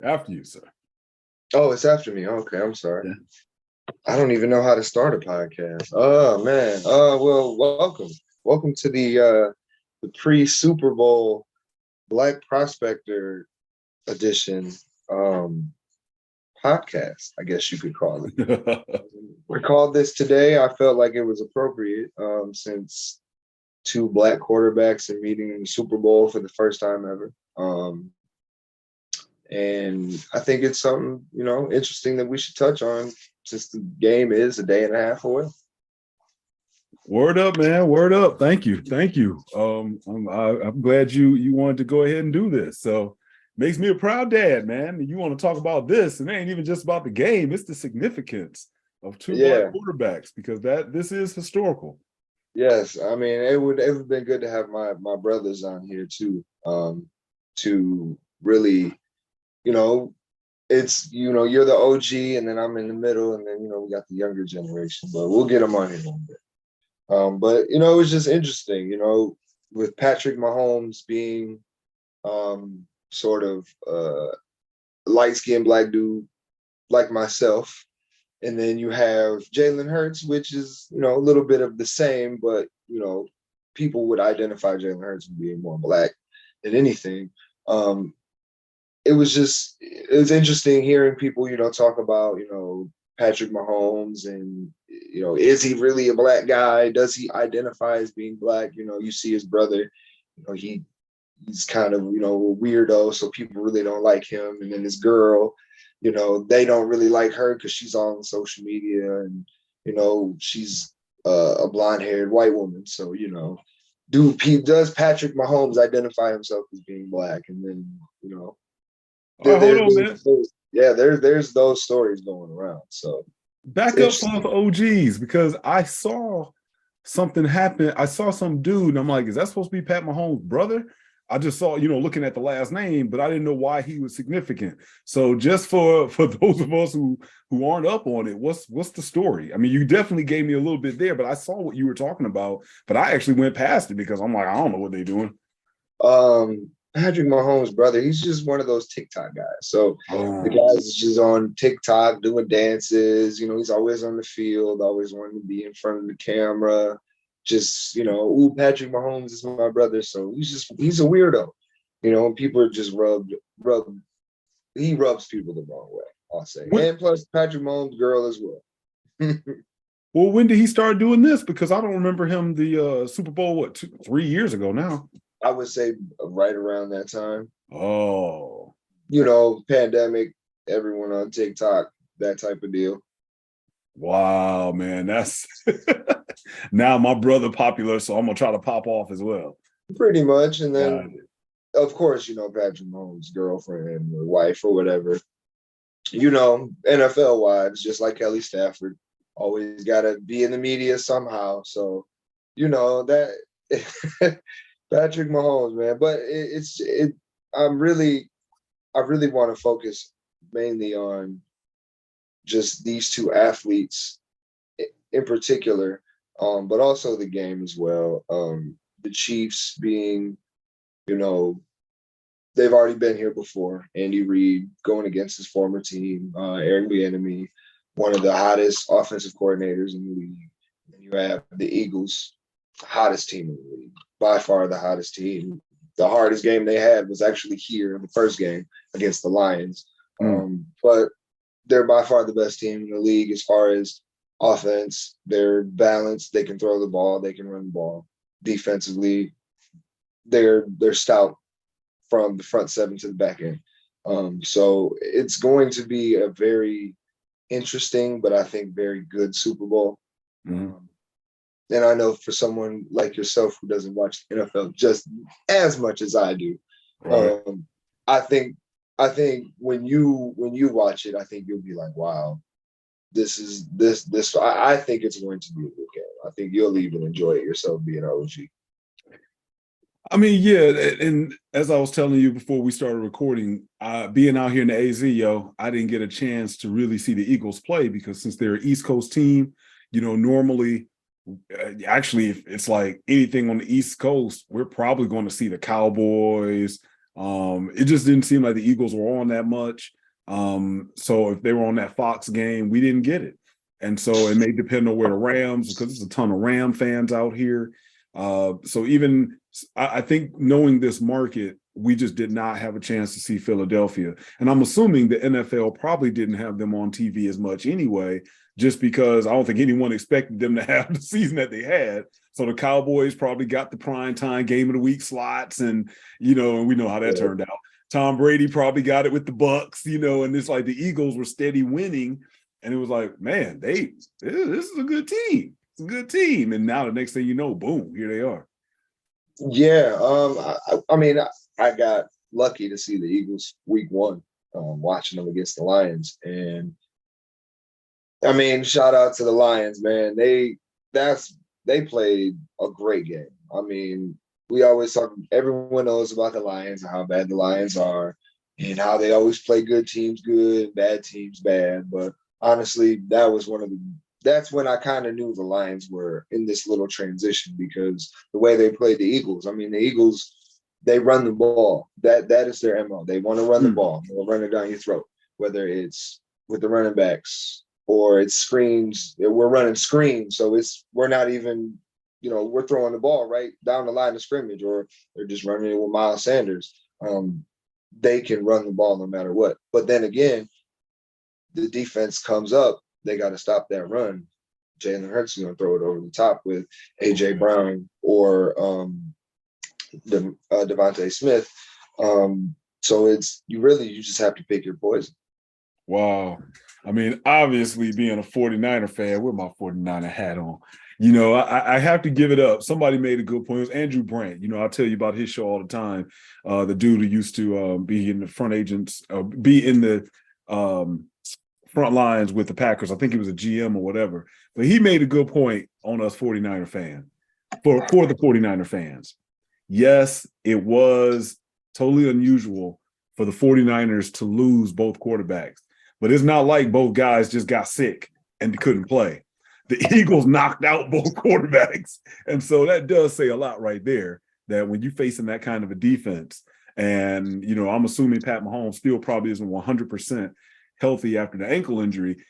After you, sir. Oh, it's after me. Okay, I'm sorry. Yeah. I don't even know how to start a podcast. Oh man. Well, welcome. Welcome to the pre-Super Bowl Black Prospector edition podcast, I guess you could call it. We called this today. I felt like it was appropriate since two black quarterbacks are meeting in the Super Bowl for the first time ever. And I think it's something, interesting that we should touch on since the game is a day and a half away. Word up, man. Word up. Thank you. Thank you. I'm glad you wanted to go ahead and do this. So makes me a proud dad, man. You want to talk about this, and it ain't even just about the game. It's the significance of two black quarterbacks, because this is historical. Yes, I mean it would have been good to have my brothers on here too, to really, it's you're the OG, and then I'm in the middle, and then we got the younger generation, but we'll get them on here one bit. But it was just interesting, with Patrick Mahomes being sort of light-skinned black dude like myself. And then you have Jalen Hurts, which is, a little bit of the same, but, people would identify Jalen Hurts as being more black than anything. It was interesting hearing people, talk about, Patrick Mahomes and, is he really a black guy? Does he identify as being black? You see his brother, he's kind of, a weirdo, so people really don't like him. And then his girl, they don't really like her because she's on social media and, she's a blonde-haired white woman. So, does Patrick Mahomes identify himself as being black? And then, there's those stories going around. So back up on the OGs, because I saw something happen. I saw some dude, and I'm like, is that supposed to be Pat Mahomes' brother? I just saw, looking at the last name, but I didn't know why he was significant. So just for those of us who aren't up on it, what's the story? I mean, you definitely gave me a little bit there, but I saw what you were talking about, but I actually went past it because I'm like, I don't know what they're doing. Patrick Mahomes' brother, he's just one of those TikTok guys. So the guy's just on TikTok doing dances. He's always on the field, always wanting to be in front of the camera. Just, ooh, Patrick Mahomes is my brother. So he's a weirdo. People are just he rubs people the wrong way, I'll say. And plus Patrick Mahomes' girl as well. Well, when did he start doing this? Because I don't remember him the Super Bowl, 3 years ago now? I would say right around that time. Oh. Pandemic, everyone on TikTok, that type of deal. Wow, man. That's now my brother popular, so I'm gonna try to pop off as well. Pretty much. And then of course, Patrick Mahomes' girlfriend or wife or whatever. NFL wives, just like Kelly Stafford, always gotta be in the media somehow. So, that Patrick Mahomes, man. But I really want to focus mainly on just these two athletes in particular, but also the game as well. The Chiefs being, they've already been here before. Andy Reid going against his former team, Eric Bieniemy, one of the hottest offensive coordinators in the league. And you have the Eagles, hottest team in the league, by far the hottest team. The hardest game they had was actually here in the first game against the Lions. But they're by far the best team in the league as far as offense. They're balanced. They can throw the ball. They can run the ball. Defensively, they're stout from the front seven to the back end. So it's going to be a very interesting, but I think very good Super Bowl. And I know for someone like yourself who doesn't watch the NFL just as much as I do, right. I think when you watch it, I think you'll be like, wow, this. I think it's going to be a good game. I think you'll even enjoy it yourself being an OG. I mean, yeah, and as I was telling you before we started recording, being out here in the AZ, I didn't get a chance to really see the Eagles play because since they're an East Coast team, normally, actually, if it's like anything on the East Coast, we're probably going to see the Cowboys, It just didn't seem like the Eagles were on that much. So if they were on that Fox game, we didn't get it. And so it may depend on where the Rams, because there's a ton of Ram fans out here. So even I think knowing this market, we just did not have a chance to see Philadelphia. And I'm assuming the NFL probably didn't have them on TV as much anyway, just because I don't think anyone expected them to have the season that they had. So the Cowboys probably got the prime time game of the week slots, and and we know how that turned out. Tom Brady probably got it with the Bucks, and it's like the Eagles were steady winning, and it was like, man, this is a good team. It's a good team, and now the next thing you know, boom, here they are. Yeah, I mean, I got lucky to see the Eagles week one, watching them against the Lions, and I mean, shout out to the Lions, man. They played a great game. I mean, we always talk. Everyone knows about the Lions and how bad the Lions are, and how they always play good teams good, bad teams bad. But honestly, that's when I kind of knew the Lions were in this little transition, because the way they played the Eagles. I mean, the Eagles, they run the ball. That is their MO. They want to run the ball. They'll run it down your throat, whether it's with the running backs or it's screens. We're running screens, so we're not even, we're throwing the ball right down the line of scrimmage, or they're just running it with Miles Sanders. They can run the ball no matter what. But then again, the defense comes up, they got to stop that run. Jalen Hurts is going to throw it over the top with AJ Brown or Devontae Smith. So you just have to pick your poison. Wow. I mean, obviously being a 49er fan with my 49er hat on, I have to give it up. Somebody made a good point. It was Andrew Brandt. I'll tell you about his show all the time. The dude who used to be in the front agents, be in the front lines with the Packers. I think he was a GM or whatever. But he made a good point on us 49er fans, for the 49er fans. Yes, it was totally unusual for the 49ers to lose both quarterbacks. But it's not like both guys just got sick and couldn't play. The Eagles knocked out both quarterbacks. And so that does say a lot right there, that when you're facing that kind of a defense, and, I'm assuming Pat Mahomes still probably isn't 100% healthy after the ankle injury,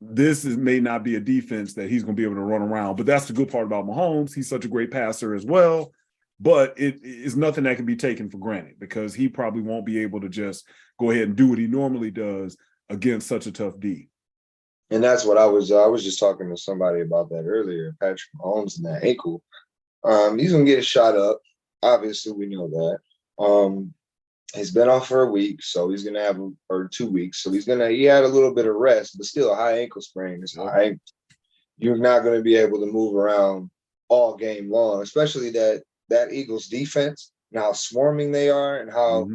this may not be a defense that he's going to be able to run around. But that's the good part about Mahomes. He's such a great passer as well. But it is nothing that can be taken for granted, because he probably won't be able to just go ahead and do what he normally does against such a tough D. And that's what I was just talking to somebody about that earlier. Patrick Mahomes and that ankle. He's going to get a shot up. Obviously, we know that. He's been off for a week, so he's going to have, or 2 weeks. So he had a little bit of rest, but still a high ankle sprain is high. You're not going to be able to move around all game long, especially that Eagles defense and how swarming they are, and how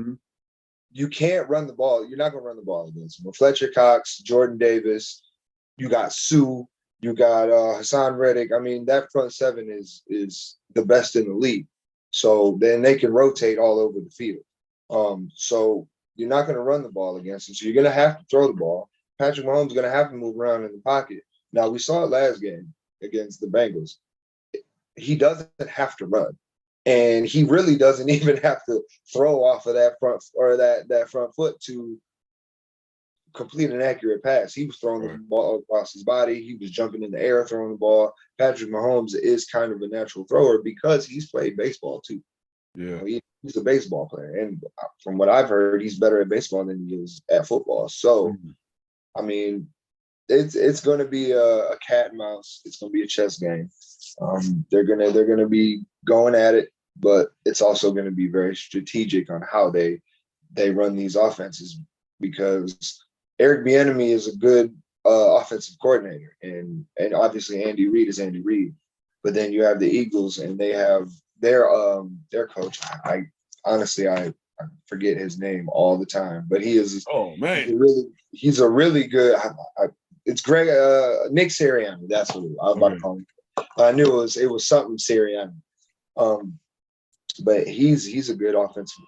you can't run the ball. You're not going to run the ball against them. Fletcher Cox, Jordan Davis, you got Sue, you got Hassan Reddick. I mean, that front seven is the best in the league. So then they can rotate all over the field. So you're not going to run the ball against them. So you're going to have to throw the ball. Patrick Mahomes is going to have to move around in the pocket. Now, we saw it last game against the Bengals. He doesn't have to run. And he really doesn't even have to throw off of that front, or that front foot, to complete an accurate pass. He was throwing the ball across his body. He was jumping in the air, throwing the ball. Patrick Mahomes is kind of a natural thrower because he's played baseball too. Yeah, he's a baseball player, and from what I've heard, he's better at baseball than he is at football. So, I mean, it's going to be a cat and mouse. It's going to be a chess game. They're gonna be going at it, but it's also going to be very strategic on how they run these offenses, because Eric Bieniemy is a good offensive coordinator, and obviously Andy Reid is Andy Reid. But then you have the Eagles, and they have their coach. I honestly forget his name all the time, but he is. Oh man, he's a really good. It's Greg Nick Sirianni. That's what I was about to call him. I knew it was something Sirianni. But he's a good offensive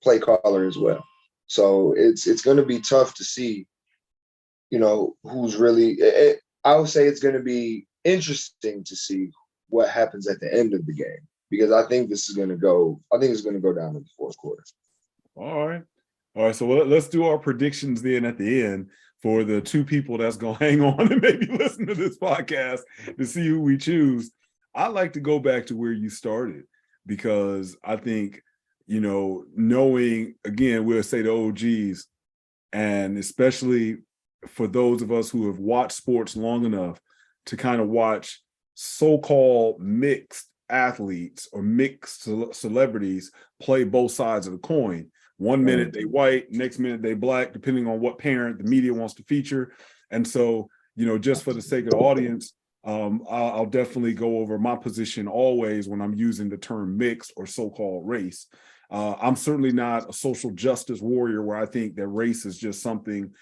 play caller as well. So it's going to be tough to see, who's really. I would say it's going to be interesting to see what happens at the end of the game, because I think this is going to go. I think it's going to go down in the fourth quarter. All right. All right. So let's do our predictions then at the end for the two people that's going to hang on and maybe listen to this podcast to see who we choose. I like to go back to where you started because I think, knowing, again, we'll say the OGs, and especially for those of us who have watched sports long enough to kind of watch so-called mixed athletes or mixed celebrities play both sides of the coin. One minute they white, next minute they black, depending on what parent the media wants to feature. And so, just for the sake of the audience, I'll definitely go over my position always when I'm using the term mixed or so-called race. I'm certainly not a social justice warrior where I think that race is just something,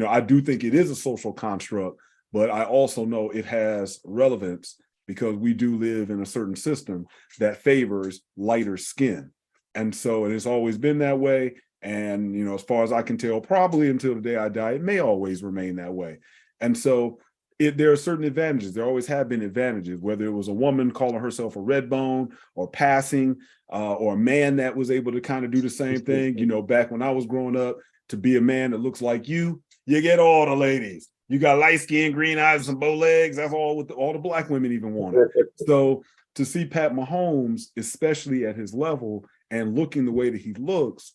I do think it is a social construct, but I also know it has relevance because we do live in a certain system that favors lighter skin. And so it has always been that way. And, as far as I can tell, probably until the day I die, it may always remain that way. And so there are certain advantages. There always have been advantages, whether it was a woman calling herself a red bone or passing, or a man that was able to kind of do the same thing. Back when I was growing up, to be a man that looks like you get all the ladies. You got light skin, green eyes, and some bow legs. That's all all the black women even wanted. So to see Pat Mahomes, especially at his level and looking the way that he looks,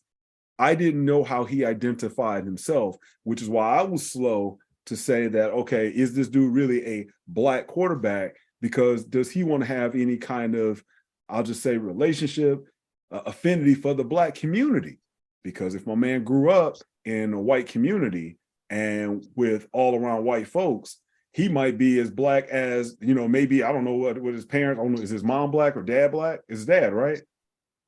I didn't know how he identified himself, which is why I was slow to say that, okay, is this dude really a black quarterback? Because does he want to have any kind of, I'll just say, relationship, affinity for the black community? Because if my man grew up in a white community and with all around white folks, he might be as black as, maybe, I don't know what his parents, I don't know, is his mom black or dad black? His dad, right?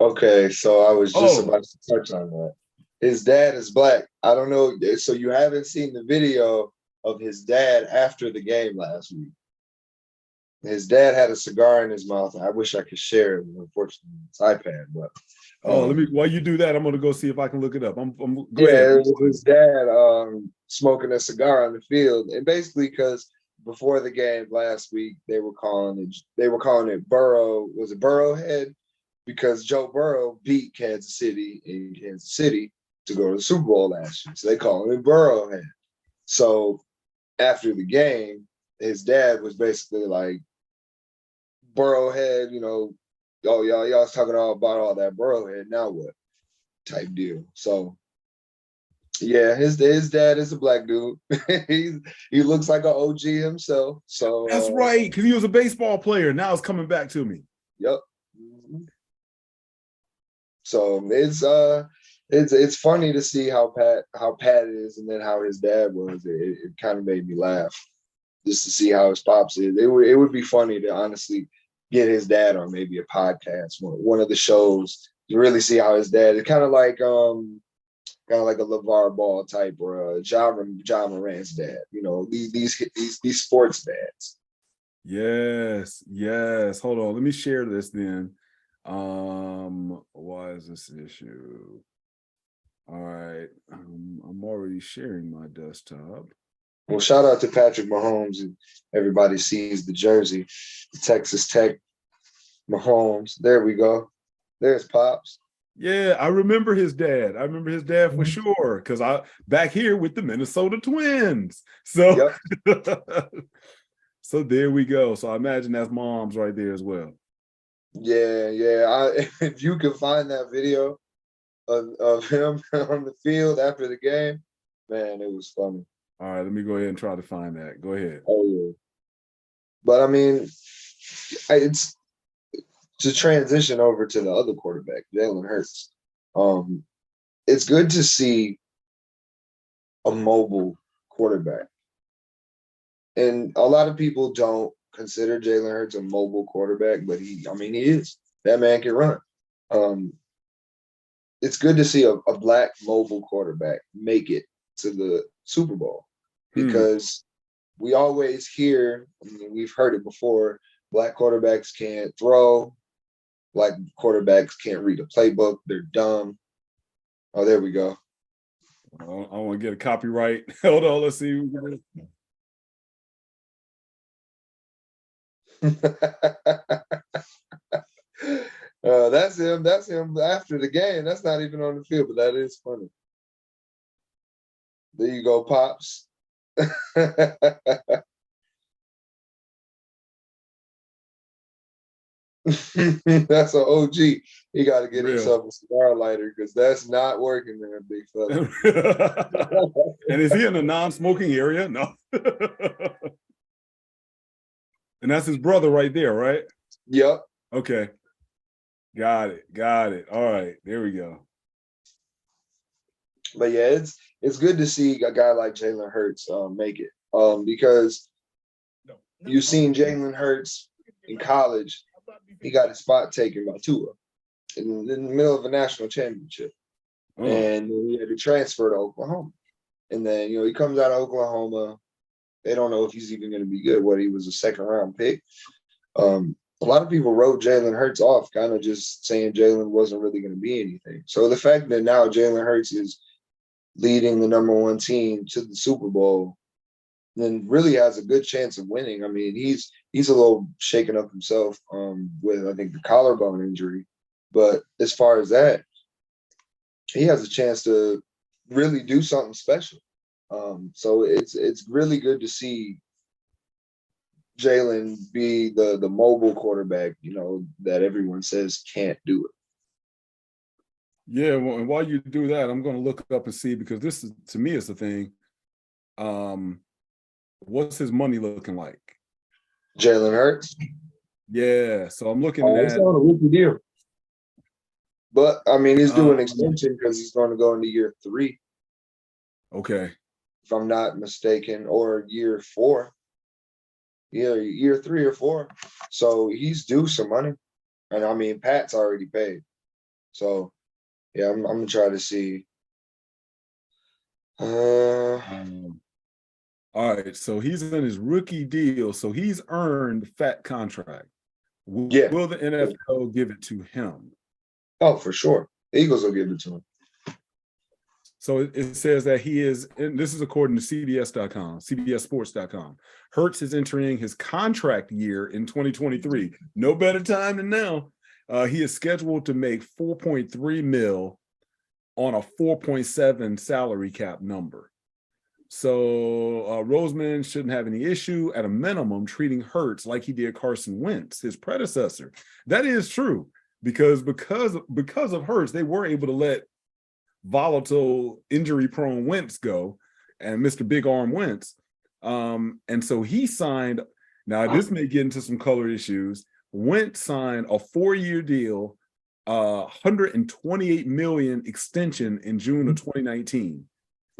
Okay, so I was just about to touch on that. His dad is black. I don't know. So you haven't seen the video of his dad after the game last week. His dad had a cigar in his mouth. I wish I could share it. Unfortunately, it's iPad. But while you do that, I'm gonna go see if I can look it up. Go ahead. It was his dad smoking a cigar on the field, and basically because before the game last week they were calling it Burrow. Was it Burrowhead? Because Joe Burrow beat Kansas City in Kansas City to go to the Super Bowl last year, so they call him Burrowhead. So after the game, his dad was basically like, Burrowhead, oh y'all's talking all about all that Burrowhead, now what? Type deal. So yeah, his dad is a black dude. he looks like an OG himself. So that's right, because he was a baseball player. Now it's coming back to me. Yep. Mm-hmm. So it's funny to see how Pat is, and then how his dad was. It kind of made me laugh just to see how his pops is. It would be funny to honestly get his dad on maybe a podcast, one of the shows, to really see how his dad is kind of like a LeVar Ball type, or a John Moran's dad. These sports dads. Yes. Hold on. Let me share this then. Why is this an issue? All right. I'm already sharing my desktop. Well, shout out to Patrick Mahomes, and everybody sees the jersey, the Texas Tech Mahomes. There we go. There's Pops. Yeah, I remember his dad. For sure, because I back here with the Minnesota Twins. So, yep. So there we go. So I imagine that's Mom's right there as well. Yeah. If you can find that video of him on the field after the game, man, it was funny. All right, let me go ahead and try to find that. Go ahead. Oh yeah. But I mean, it's to transition over to the other quarterback, Jalen Hurts. It's good to see a mobile quarterback. And a lot of people don't consider Jalen Hurts a mobile quarterback, but he is. That man can run. It's good to see a black mobile quarterback make it to the Super Bowl, because we always hear, we've heard it before, black quarterbacks can't throw, black quarterbacks can't read a playbook, they're dumb. Oh, there we go. I want to get a copyright. Hold on, let's see. That's him. That's him after the game. That's not even on the field, but that is funny. There you go, Pops. That's an OG. He got to get Real. himself a cigar lighter because that's not working there, big fella. And is he in a non-smoking area? No. And that's his brother right there, right? Yep. Okay. Got it. Got it. All right. There we go. But yeah, it's good to see a guy like Jalen Hurts make it. Because you've seen Jalen Hurts in college. He got his spot taken by Tua in the middle of a national championship. And he had to transfer to Oklahoma. And then, he comes out of Oklahoma. They don't know if he's even going to be good. He was a second-round pick. A lot of people wrote Jalen Hurts off, kind of just saying Jalen wasn't really going to be anything. So the fact that now Jalen Hurts is leading the #1 team to the Super Bowl, then really has a good chance of winning. I mean, he's a little shaken up himself with, I think, the collarbone injury. But as far as that, he has a chance to really do something special. So it's really good to see Jalen be the mobile quarterback, that everyone says can't do it. Yeah, well, and while you do that, I'm going to look up and see, because this is, to me, it's the thing. What's his money looking like? Jalen Hurts? Yeah, so I'm looking It's at on a rookie deal. But I mean, he's doing extension because he's going to go into year 3. Okay. If I'm not mistaken, or year 4. Yeah, year 3 or 4. So he's due some money. And I mean, Pat's already paid. So yeah, I'm gonna try to see. All right, so he's in his rookie deal, so he's earned fat contract. Yeah. Will the NFL give it to him? Oh, for sure. The Eagles will give it to him. So it says that he is, and this is according to CBS.com, CBSSports.com. Hurts is entering his contract year in 2023. No better time than now. He is scheduled to make $4.3 million on a 4.7 salary cap number. So Roseman shouldn't have any issue, at a minimum, treating Hurts like he did Carson Wentz, his predecessor. That is true, because of Hurts, they were able to let volatile, injury-prone Wentz go, and Mr. Big Arm Wentz. And so he signed. Now, this may get into some color issues. Wentz signed a 4-year deal, $128 million extension in June of 2019,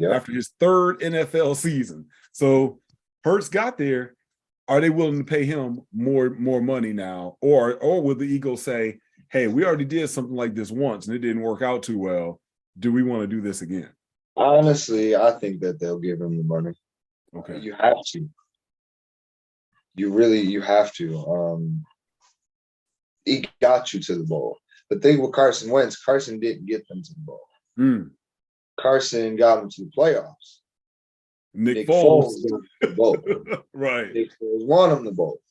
after his 3rd NFL season. So Hurts got there. Are they willing to pay him more money now, or will the Eagles say, "Hey, we already did something like this once and it didn't work out too well. Do we want to do this again?" Honestly, I think that they'll give him the money. Okay. You have to. You have to. He got you to the bowl. The thing with Carson Wentz, Carson didn't get them to the bowl. Carson got them to the playoffs. Nick Foles got the bowl. Right. Nick Foles won them the bowl.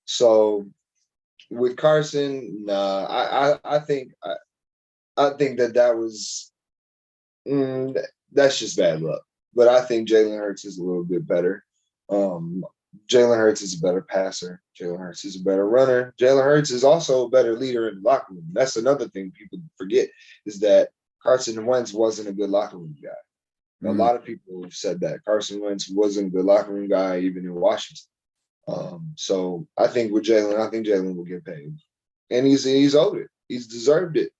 So with Carson, I think that was that's just bad luck. But I think Jalen Hurts is a little bit better. Jalen Hurts is a better passer. Jalen Hurts is a better runner. Jalen Hurts is also a better leader in the locker room. That's another thing people forget, is that Carson Wentz wasn't a good locker room guy. A lot of people have said that Carson Wentz wasn't a good locker room guy, even in Washington. So I think with Jalen, I think Jalen will get paid, and he's owed it. He's deserved it.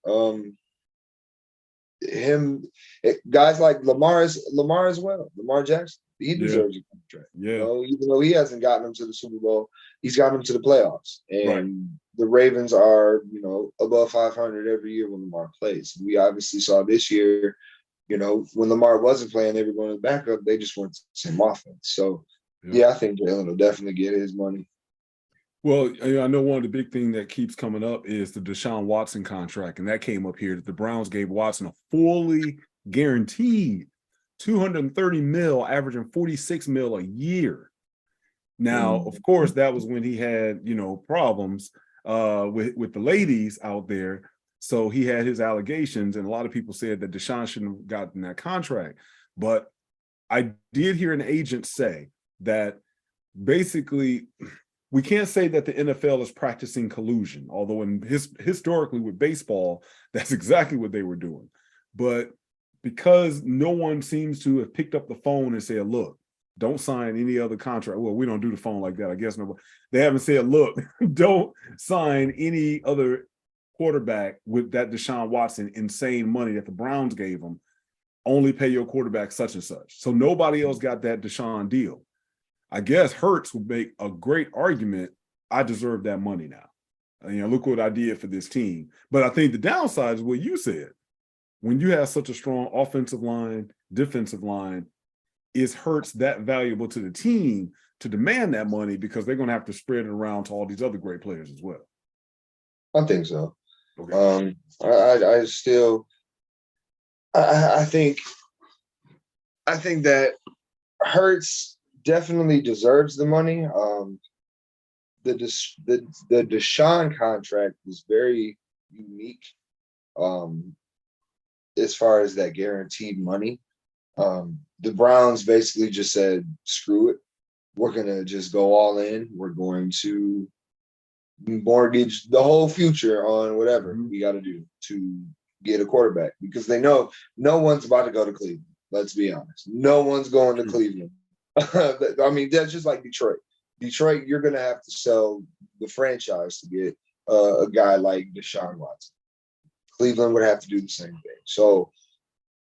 Guys like Lamar as well. Lamar Jackson, he deserves a contract. Yeah. Even though he hasn't gotten him to the Super Bowl, he's gotten him to the playoffs. And the Ravens are, above 500 every year when Lamar plays. We obviously saw this year, when Lamar wasn't playing, they were going to backup. They just weren't the same offense. So, I think Jalen will definitely get his money. Well, I know one of the big things that keeps coming up is the Deshaun Watson contract, and that came up here that the Browns gave Watson a fully guaranteed $230 million, averaging $46 million a year. Now, of course, that was when he had, problems. with the ladies out there. So he had his allegations, and a lot of people said that Deshaun shouldn't have gotten that contract. But I did hear an agent say that basically we can't say that the NFL is practicing collusion, although historically with baseball, that's exactly what they were doing. But because no one seems to have picked up the phone and said, look, don't sign any other contract. Well, we don't do the phone like that. I guess no, they haven't said, look, don't sign any other quarterback with that Deshaun Watson insane money that the Browns gave him. Only pay your quarterback such and such. So nobody else got that Deshaun deal. I guess Hurts would make a great argument. I deserve that money now. Look what I did for this team. But I think the downside is what you said. When you have such a strong offensive line, defensive line, is Hurts that valuable to the team to demand that money, because they're going to have to spread it around to all these other great players as well? I think so. Okay. I still, I think that Hurts definitely deserves the money. The Deshaun contract was very unique, as far as that guaranteed money. The Browns basically just said, screw it. We're going to just go all in. We're going to mortgage the whole future on whatever we got to do to get a quarterback, because they know no one's about to go to Cleveland. Let's be honest. No one's going to Cleveland. I mean, that's just like Detroit. Detroit, you're going to have to sell the franchise to get a guy like Deshaun Watson. Cleveland would have to do the same thing. So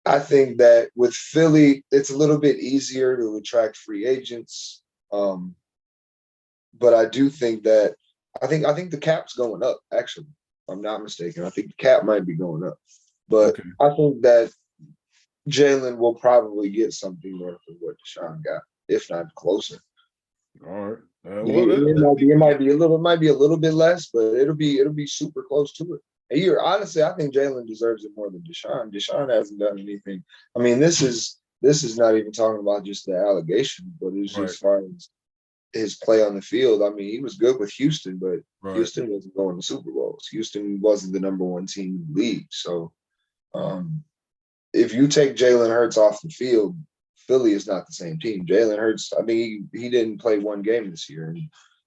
I think that with Philly, it's a little bit easier to attract free agents. But I do think that I think the cap's going up, actually. If I'm not mistaken. I think the cap might be going up. But Okay. I think that Jalen will probably get something north of what Deshaun got, if not closer. All right. It might be a little bit less, but it'll be super close to it. And honestly, I think Jalen deserves it more than Deshaun. Deshaun hasn't done anything. I mean, this is not even talking about just the allegation, but it's just as far as his play on the field. I mean, he was good with Houston, but Houston wasn't going to Super Bowls. Houston wasn't the number one team in the league. So if you take Jalen Hurts off the field, Philly is not the same team. Jalen Hurts, I mean, he didn't play one game this year,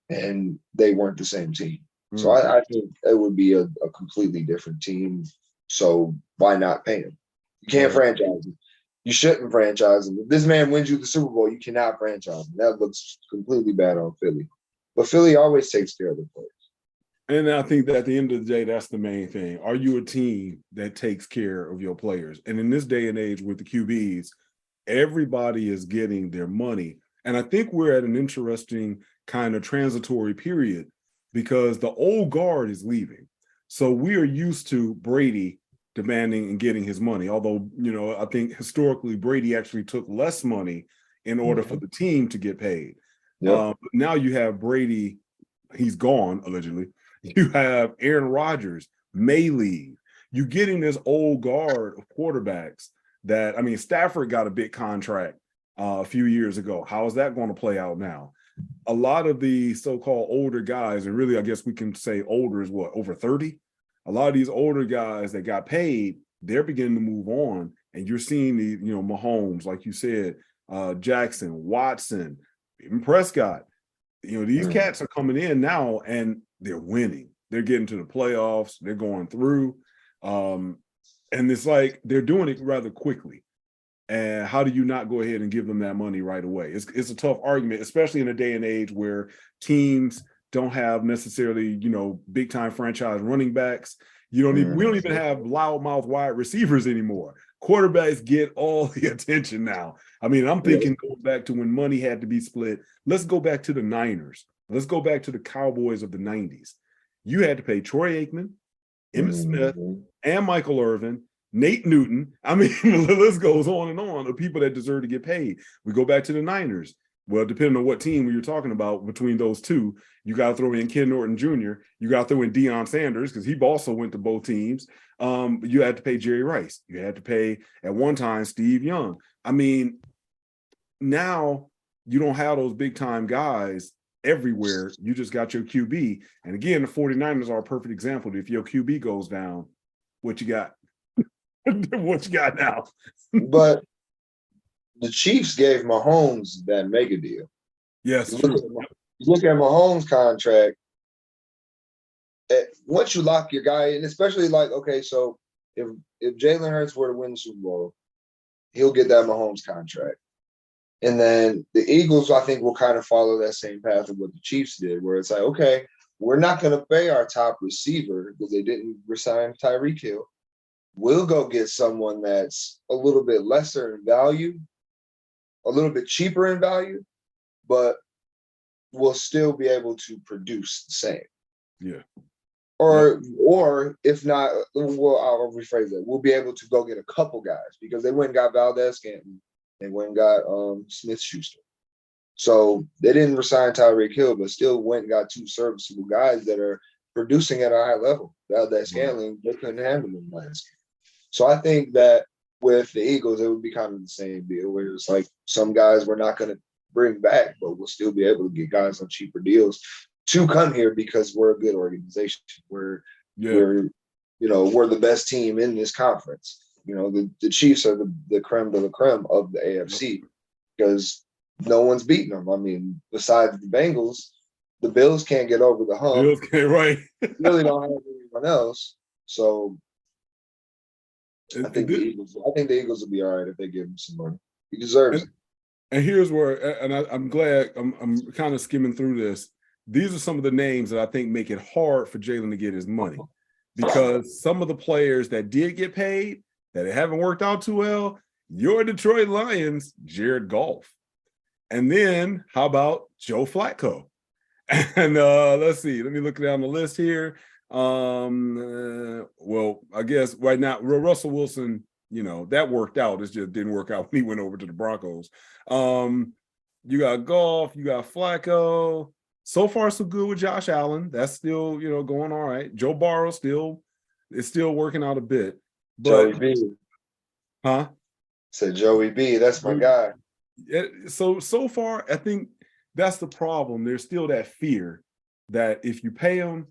and they weren't the same team. So I think it would be a completely different team. So why not pay him? You can't franchise him. You shouldn't franchise him. If this man wins you the Super Bowl, you cannot franchise him. That looks completely bad on Philly. But Philly always takes care of the players. And I think that at the end of the day, that's the main thing. Are you a team that takes care of your players? And in this day and age with the QBs, everybody is getting their money. And I think we're at an interesting kind of transitory period, because the old guard is leaving. So we are used to Brady demanding and getting his money. Although, I think historically Brady actually took less money in order for the team to get paid. But now you have Brady, he's gone, allegedly. You have Aaron Rodgers, may leave. You're getting this old guard of quarterbacks that, I mean, Stafford got a big contract a few years ago. How is that going to play out now? A lot of the so-called older guys, and really, I guess we can say older is what, over 30? A lot of these older guys that got paid, they're beginning to move on. And you're seeing the, Mahomes, like you said, Jackson, Watson, even Prescott. These cats are coming in now and they're winning. They're getting to the playoffs. They're going through. And it's like they're doing it rather quickly. And how do you not go ahead and give them that money right away? It's a tough argument, especially in a day and age where teams don't have necessarily, big time franchise running backs. We don't even have loudmouth wide receivers anymore. Quarterbacks get all the attention now. I mean, I'm thinking going back to when money had to be split. Let's go back to the Niners. Let's go back to the Cowboys of the 90s. You had to pay Troy Aikman, Emmitt Smith, and Michael Irvin, Nate Newton. I mean, the list goes on and on of people that deserve to get paid. We go back to the Niners. Well, depending on what team you're talking about between those two, you got to throw in Ken Norton Jr. You got to throw in Deion Sanders because he also went to both teams. You had to pay Jerry Rice. You had to pay, at one time, Steve Young. I mean, now you don't have those big-time guys everywhere. You just got your QB. And again, the 49ers are a perfect example. If your QB goes down, what you got? What you got now? But the Chiefs gave Mahomes that mega deal. Yes, You true. look at Mahomes' contract. Once you lock your guy in, especially like, okay, so if Jalen Hurts were to win the Super Bowl, he'll get that Mahomes contract. And then the Eagles, I think, will kind of follow that same path of what the Chiefs did, where it's like, okay, we're not going to pay our top receiver because they didn't resign Tyreek Hill. We'll go get someone that's a little bit lesser in value, a little bit cheaper in value, but will still be able to produce the same. Yeah. Or if not, well, I'll rephrase that. We'll be able to go get a couple guys because they went and got Valdez Scantling. They went and got Smith Schuster. So they didn't resign Tyreek Hill, but still went and got two serviceable guys that are producing at a high level. Valdez Scantling, they couldn't handle them last game. So I think that with the Eagles, it would be kind of the same deal where it's like some guys we're not going to bring back, but we'll still be able to get guys on cheaper deals to come here because we're a good organization. We're the best team in this conference. The Chiefs are the creme de la creme of the AFC because no one's beating them. I mean, besides the Bengals, the Bills can't get over the hump. Bills can't, right? Really don't have anyone else. So I think the Eagles will be all right if they give him some money. He deserves it. And here's where, and I'm glad I'm kind of skimming through this. These are some of the names that I think make it hard for Jalen to get his money because some of the players that did get paid that haven't worked out too well, your Detroit Lions, Jared Goff. And then how about Joe Flacco? And let's see, let me look down the list here. Well, I guess right now, Russell Wilson, that worked out. It just didn't work out when he went over to the Broncos. You got Goff, you got Flacco. So far, so good with Josh Allen. That's still, going all right. Joe Burrow is still working out a bit. But, Joey B. Huh? Said Joey B. That's my guy. So far, I think that's the problem. There's still that fear that if you pay them,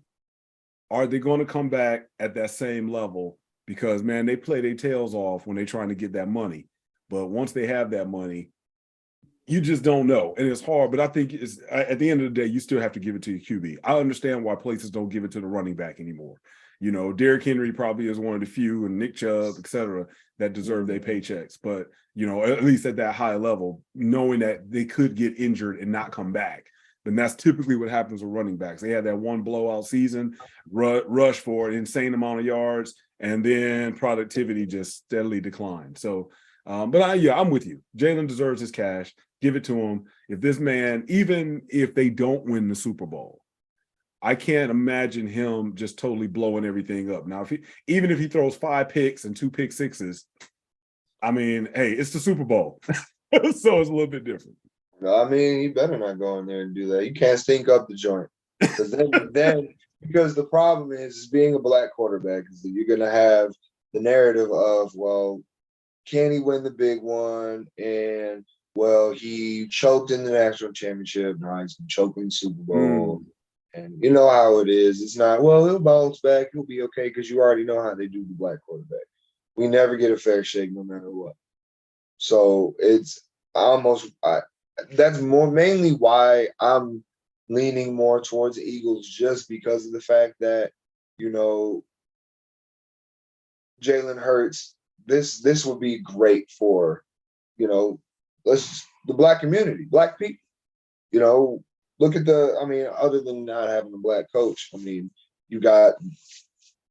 are they going to come back at that same level? Because, man, they play their tails off when they're trying to get that money. But once they have that money, you just don't know. And it's hard. But I think at the end of the day, you still have to give it to your QB. I understand why places don't give it to the running back anymore. Derrick Henry probably is one of the few, and Nick Chubb, et cetera, that deserve their paychecks. But, at least at that high level, knowing that they could get injured and not come back. Then that's typically what happens with running backs. They had that one blowout season, rush for an insane amount of yards, and then productivity just steadily declined. So, I'm with you. Jalen deserves his cash. Give it to him. If this man, even if they don't win the Super Bowl, I can't imagine him just totally blowing everything up. Now, even if he throws 5 picks and 2 pick sixes, I mean, hey, it's the Super Bowl. So it's a little bit different. I mean, he better not go in there and do that. You can't stink up the joint. Because because the problem is being a black quarterback is that you're going to have the narrative of, well, can he win the big one? And, well, he choked in the national championship. Now he's choking in the Super Bowl. And you know how it is. It's not, well, he'll bounce back. He'll be okay because you already know how they do the black quarterback. We never get a fair shake no matter what. So that's mainly why I'm leaning more towards the Eagles just because of the fact that, Jalen Hurts, this would be great for, the black community, black people. Look at other than not having a black coach, you got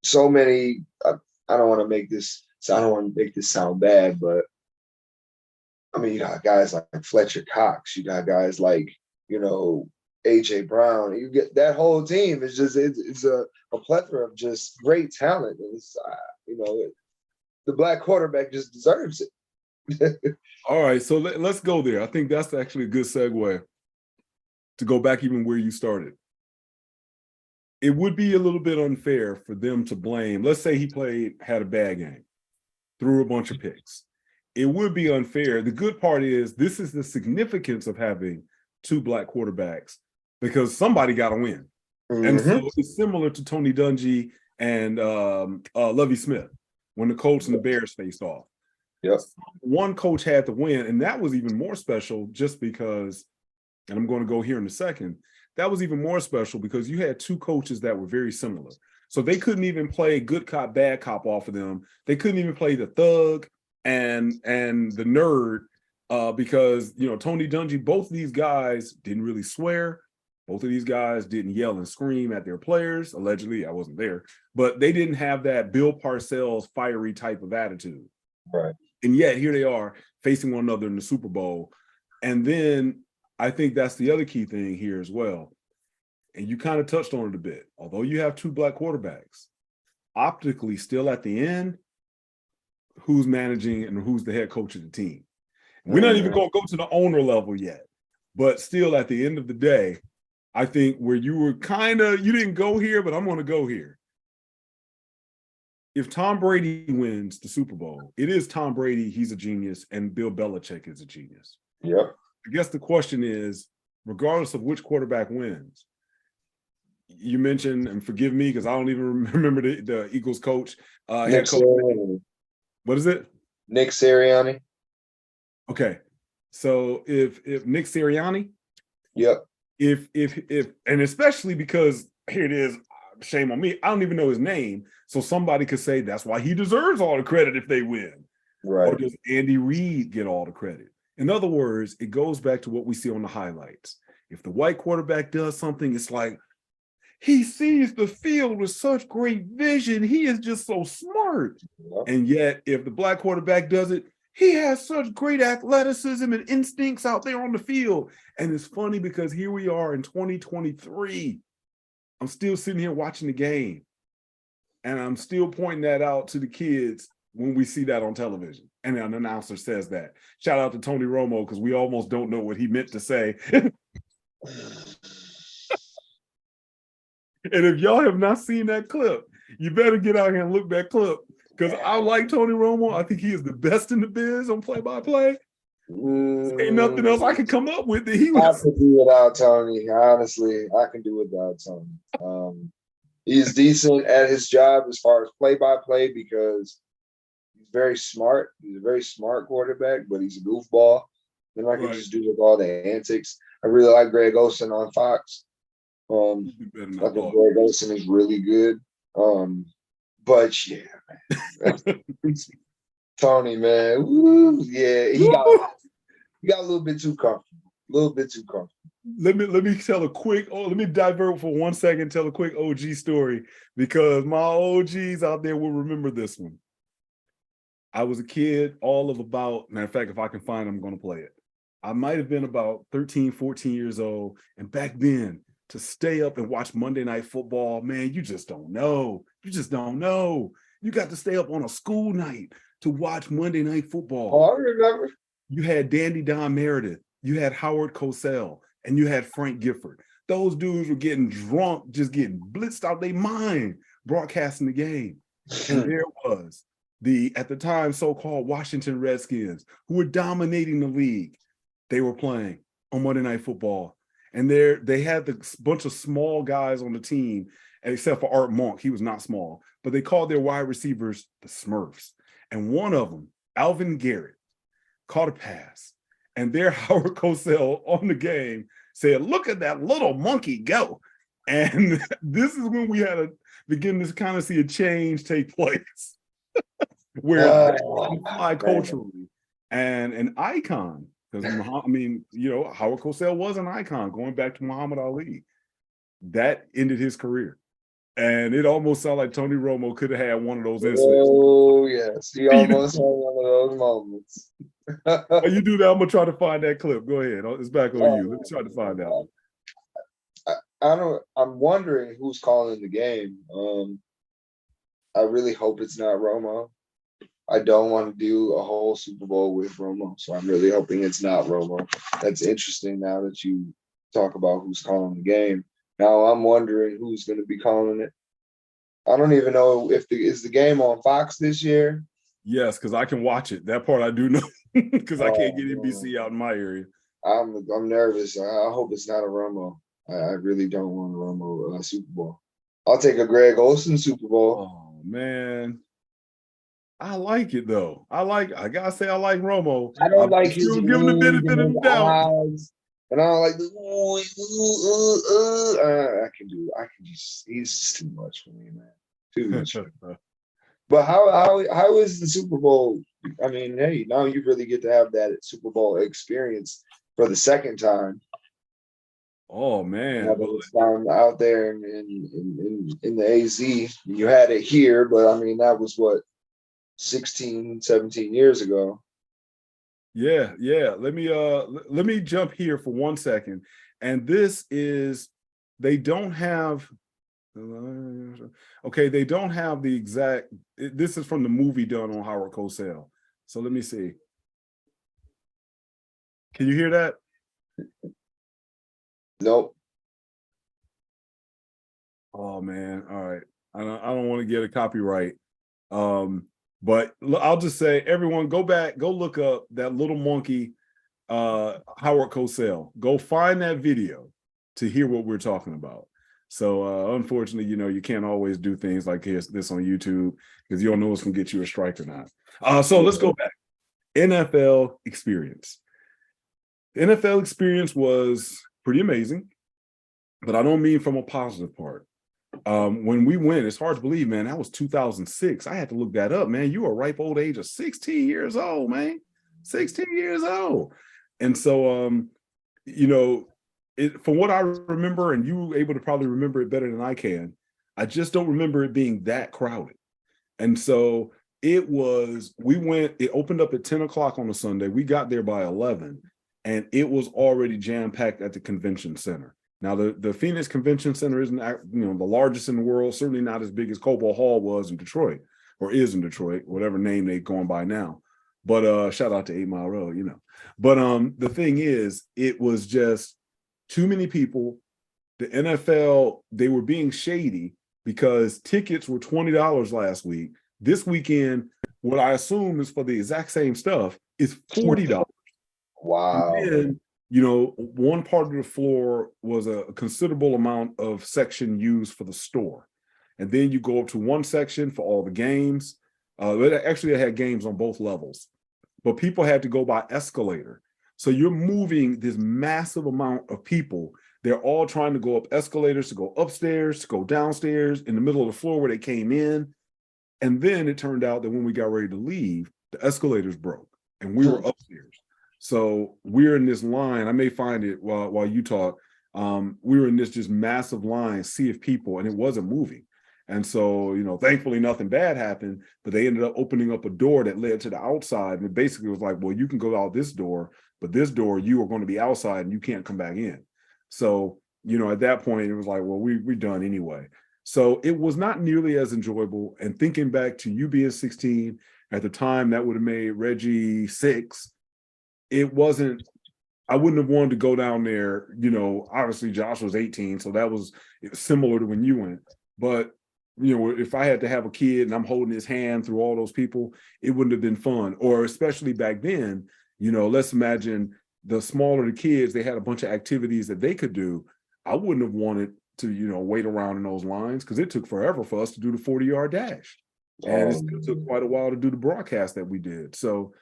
so many, I don't want to make this sound bad, but you got guys like Fletcher Cox, you got guys like, AJ Brown. You get that whole team is just it's a plethora of just great talent. And it's the black quarterback just deserves it. All right, so let's go there. I think that's actually a good segue to go back even where you started. It would be a little bit unfair for them to blame. Let's say he had a bad game, threw a bunch of picks. It would be unfair. The good part is this is the significance of having 2 black quarterbacks. because somebody got to win. And so it's similar to Tony Dungy and Lovie Smith when the Colts and the Bears faced off. Yep. One coach had to win, and that was even more special just because, and I'm going to go here in a second, that was even more special because you had two coaches that were very similar. So they couldn't even play good cop, bad cop off of them. They couldn't even play the thug and the nerd because, you know, Tony Dungy, both of these guys didn't really swear. Both of these guys didn't yell and scream at their players. Allegedly, I wasn't there, but they didn't have that Bill Parcells fiery type of attitude. Right. And yet here they are facing one another in the Super Bowl. And then I think that's the other key thing here as well. And you kind of touched on it a bit. Although you have two black quarterbacks, optically still at the end, who's managing and who's the head coach of the team. We're not even going to go to the owner level yet, but still at the end of the day, I think where you were you didn't go here, but I'm going to go here. If Tom Brady wins the Super Bowl, it is Tom Brady, he's a genius, and Bill Belichick is a genius. Yep. I guess the question is, regardless of which quarterback wins, you mentioned, and forgive me because I don't even remember the Eagles coach. Nick coach. Sirianni. What is it? Nick Sirianni. Okay. So if Nick Sirianni, yep. If and especially because here it is, shame on me, I don't even know his name. So somebody could say that's why he deserves all the credit if they win. Right. Or does Andy Reid get all the credit? In other words, it goes back to what we see on the highlights. If the white quarterback does something, it's like, he sees the field with such great vision. He is just so smart. Yep. And yet, if the black quarterback does it, he has such great athleticism and instincts out there on the field. And it's funny because here we are in 2023. I'm still sitting here watching the game. And I'm still pointing that out to the kids when we see that on television. And an announcer says that. Shout out to Tony Romo, because we almost don't know what he meant to say. And if y'all have not seen that clip, you better get out here and look that clip. Because I like Tony Romo. I think he is the best in the biz on play-by-play. Ain't nothing else I could come up with that he was. I could do without Tony. Honestly, I can do without Tony. He's decent at his job as far as play-by-play because he's very smart. He's a very smart quarterback, but he's a goofball. Then I can just do with all the antics. I really like Greg Olsen on Fox. I think Greg Olsen is really good. But yeah, man. Tony, man, woo, yeah, he got a little bit too comfortable. Let me tell a quick. Let me divert for 1 second. Tell a quick OG story because my OGs out there will remember this one. I was a kid, matter of fact, if I can find it, I'm going to play it. I might have been about 13, 14 years old, and back then, to stay up and watch Monday Night Football, man, you just don't know. You got to stay up on a school night to watch Monday Night Football. Oh, I remember. You had Dandy Don Meredith, you had Howard Cosell, and you had Frank Gifford. Those dudes were getting drunk, just getting blitzed out their mind, broadcasting the game. And there was the, at the time, so-called Washington Redskins, who were dominating the league. They were playing on Monday Night Football. And they had the bunch of small guys on the team, except for Art Monk. He was not small, but they called their wide receivers the Smurfs. And one of them, Alvin Garrett, caught a pass. And there Howard Cosell on the game said, "Look at that little monkey go." And this is when we had to begin to kind of see a change take place where fly culturally and an icon. Because Howard Cosell was an icon going back to Muhammad Ali. That ended his career. And it almost sounded like Tony Romo could have had one of those incidents. Oh, yes. He almost had one of those moments. While you do that, I'm going to try to find that clip. Go ahead. It's back on you. Let me try to find out. I'm wondering who's calling the game. I really hope it's not Romo. I don't want to do a whole Super Bowl with Romo, so I'm really hoping it's not Romo. That's interesting now that you talk about who's calling the game. Now I'm wondering who's going to be calling it. I don't even know if is the game on Fox this year. Yes, because I can watch it. That part I do know because I can't get NBC out in my area. I'm nervous. I hope it's not a Romo. I really don't want a Romo Super Bowl. I'll take a Greg Olsen Super Bowl. Oh man, I like it though. I gotta say I like Romo. I don't I'm like his still giving the moves benefit and of his the doubt. eyes. And I don't like the I can do. I can just. He's just too much for me, man. Too much. But how is the Super Bowl? I mean, hey, now you really get to have that Super Bowl experience for the second time. Oh Now man, that well, it's down out there in the AZ. You had it here, but I mean that was what 16, 17 years ago. yeah, yeah. Let me jump here for 1 second. And this is they don't have okay, they don't have the exact this is from the movie done on Howard Cosell. So let me see. Can you hear that? Nope. Oh man, all right. I don't want to get a copyright. But I'll just say everyone go back, go look up that little monkey Howard Cosell. Go find that video to hear what we're talking about. So unfortunately, you can't always do things like this on YouTube because you don't know what's gonna get you a strike or not. So let's go back. NFL experience. The NFL experience was pretty amazing, but I don't mean from a positive part. When we went, it's hard to believe, man, that was 2006. I had to look that up, man. You were a ripe old age of 16 years old, man. 16 years old. And so, from what I remember, and you were able to probably remember it better than I can, I just don't remember it being that crowded. And so it opened up at 10 o'clock on a Sunday. We got there by 11, and it was already jam-packed at the convention center. Now, the Phoenix Convention Center isn't, the largest in the world, certainly not as big as Cobo Hall was in Detroit, or is in Detroit, whatever name they're going by now. But shout out to 8 Mile Road, But the thing is, it was just too many people. The NFL, they were being shady because tickets were $20 last week. This weekend, what I assume is for the exact same stuff, is $40. Wow. And then, one part of the floor was a considerable amount of section used for the store. And then you go up to one section for all the games. Actually, they had games on both levels, but people had to go by escalator. So you're moving this massive amount of people. They're all trying to go up escalators, to go upstairs, to go downstairs, in the middle of the floor where they came in. And then it turned out that when we got ready to leave, the escalators broke and we were upstairs. So we're in this line. I may find it while you talk. We were in this just massive line, sea of people, and it wasn't moving. And so, thankfully nothing bad happened, but they ended up opening up a door that led to the outside. And it basically was like, well, you can go out this door, but this door, you are going to be outside and you can't come back in. So, at that point, it was like, well, we're done anyway. So it was not nearly as enjoyable. And thinking back to you being 16, at the time that would have made Reggie 6, it wasn't, I wouldn't have wanted to go down there. Obviously Josh was 18, so that was similar to when you went. But, if I had to have a kid and I'm holding his hand through all those people, it wouldn't have been fun. Or especially back then, let's imagine the smaller the kids, they had a bunch of activities that they could do. I wouldn't have wanted to, wait around in those lines because it took forever for us to do the 40-yard dash. And it still took quite a while to do the broadcast that we did. So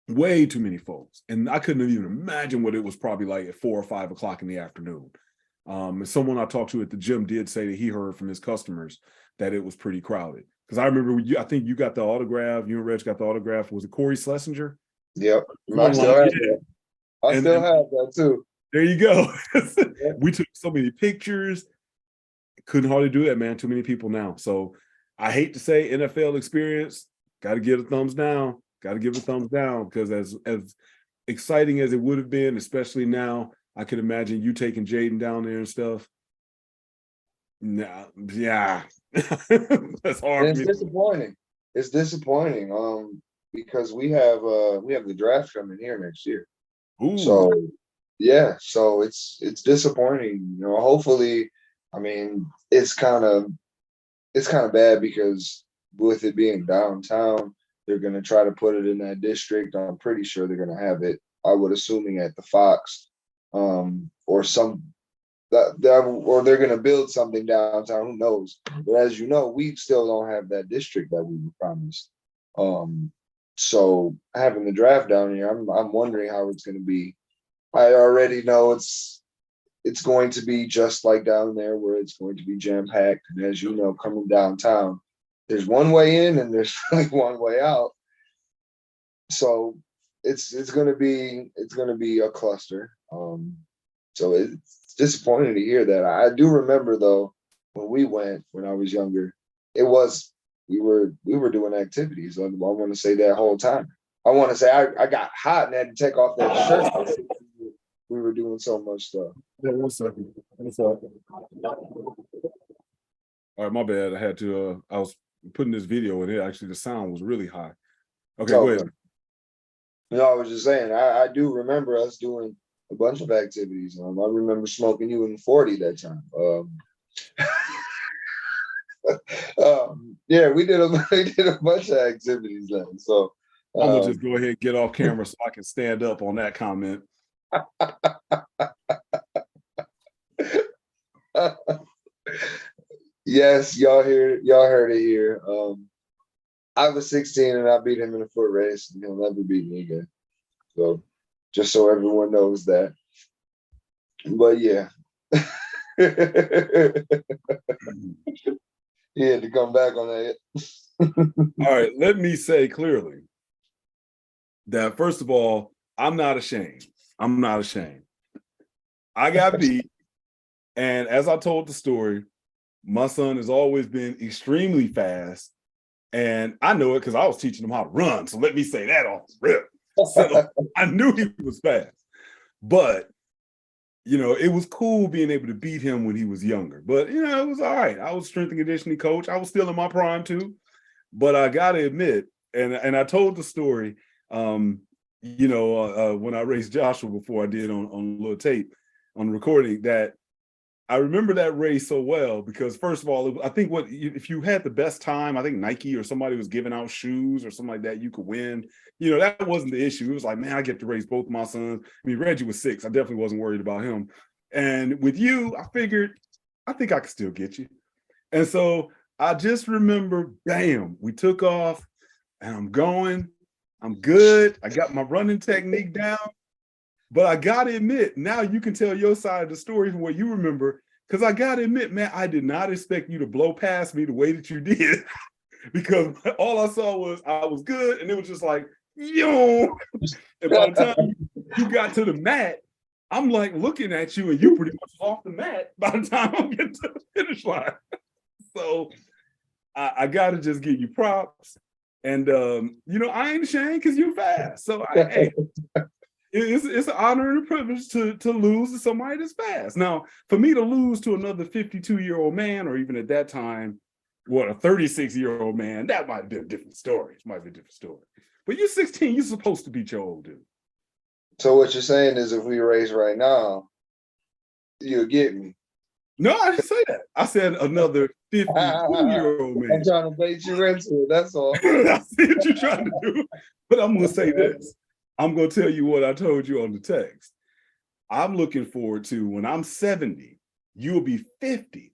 way too many folks. And I couldn't even imagine what it was probably like at 4 or 5 o'clock in the afternoon. And someone I talked to at the gym did say that he heard from his customers that it was pretty crowded. Because I remember I think you got the autograph, you and Reg got the autograph. Was it Corey Schlesinger? Yep. I still have that. I still have that too. There you go. We took so many pictures. Couldn't hardly do that, man. Too many people now. So I hate to say NFL experience, got to give a thumbs down. Got to give a thumbs down because as exciting as it would have been, especially now, I could imagine you taking Jaden down there and stuff. Nah, yeah, that's hard. And it's disappointing. It's disappointing. Because we have the draft coming here next year. Ooh. So yeah, so it's disappointing. Hopefully, I mean, it's kind of bad because with it being downtown, they're going to try to put it in that district. I'm pretty sure they're going to have it, I would assuming at the Fox, or or they're gonna build something downtown. Who knows? But as you know, we still don't have that district that we were promised. So having the draft down here, I'm wondering how it's gonna be. I already know it's going to be just like down there, where it's going to be jam packed. And as you know, coming downtown, there's one way in and there's like one way out. So it's gonna be a cluster. So it's disappointing to hear that. I do remember though, when we went when I was younger, it was we were doing activities. I want to say that whole time. I want to say I got hot and had to take off that shirt. We were doing so much stuff. Yeah, 1 second. 1 second. All right, my bad. I had to. I was putting this video in it. Actually, the sound was really high. Okay, go ahead. No, I was just saying. I do remember us doing a bunch of activities. I remember smoking you in 40 that time. Yeah, we did a bunch of activities then. So I'm gonna just go ahead and get off camera so I can stand up on that comment. Yes, y'all heard it here. I was 16 and I beat him in a foot race, and he'll never beat me again. So just so everyone knows that. But yeah. He had to come back on that. All right, let me say clearly that first of all, I'm not ashamed. I'm not ashamed. I got beat, and as I told the story, my son has always been extremely fast, and I know it because I was teaching him how to run. So let me say that off the rip. So I knew he was fast, but it was cool being able to beat him when he was younger. But it was all right. I was strength and conditioning coach. I was still in my prime too. But I gotta admit, and I told the story, when I raced Joshua before I did on a little tape on the recording, that I remember that race so well because first of all, I think if you had the best time, I think Nike or somebody was giving out shoes or something like that, you could win. That wasn't the issue. It was like, man, I get to race both my sons. I mean, Reggie was 6. I definitely wasn't worried about him. And with you, I figured, I think I could still get you. And so I just remember, bam, we took off and I'm going. I'm good. I got my running technique down. But I got to admit, now you can tell your side of the story from what you remember, because I got to admit, man, I did not expect you to blow past me the way that you did, because all I saw was I was good, and it was just like, yo. And by the time you got to the mat, I'm like looking at you, and you pretty much off the mat by the time I get to the finish line. So I got to just give you props. And, I ain't ashamed because you're fast. So, hey. It's an honor and a privilege to lose to somebody that's fast. Now, for me to lose to another 52-year-old man, or even at that time, a 36-year-old man, that might have been a different story. It might be a different story. But you're 16, you're supposed to beat your old dude. So what you're saying is if we race right now, you'll get me. No, I didn't say that. I said another 52-year-old man. I'm trying to bait you into it, that's all. I see what you're trying to do. But I'm going to say this. I'm going to tell you what I told you on the text. I'm looking forward to when I'm 70, you'll be 50.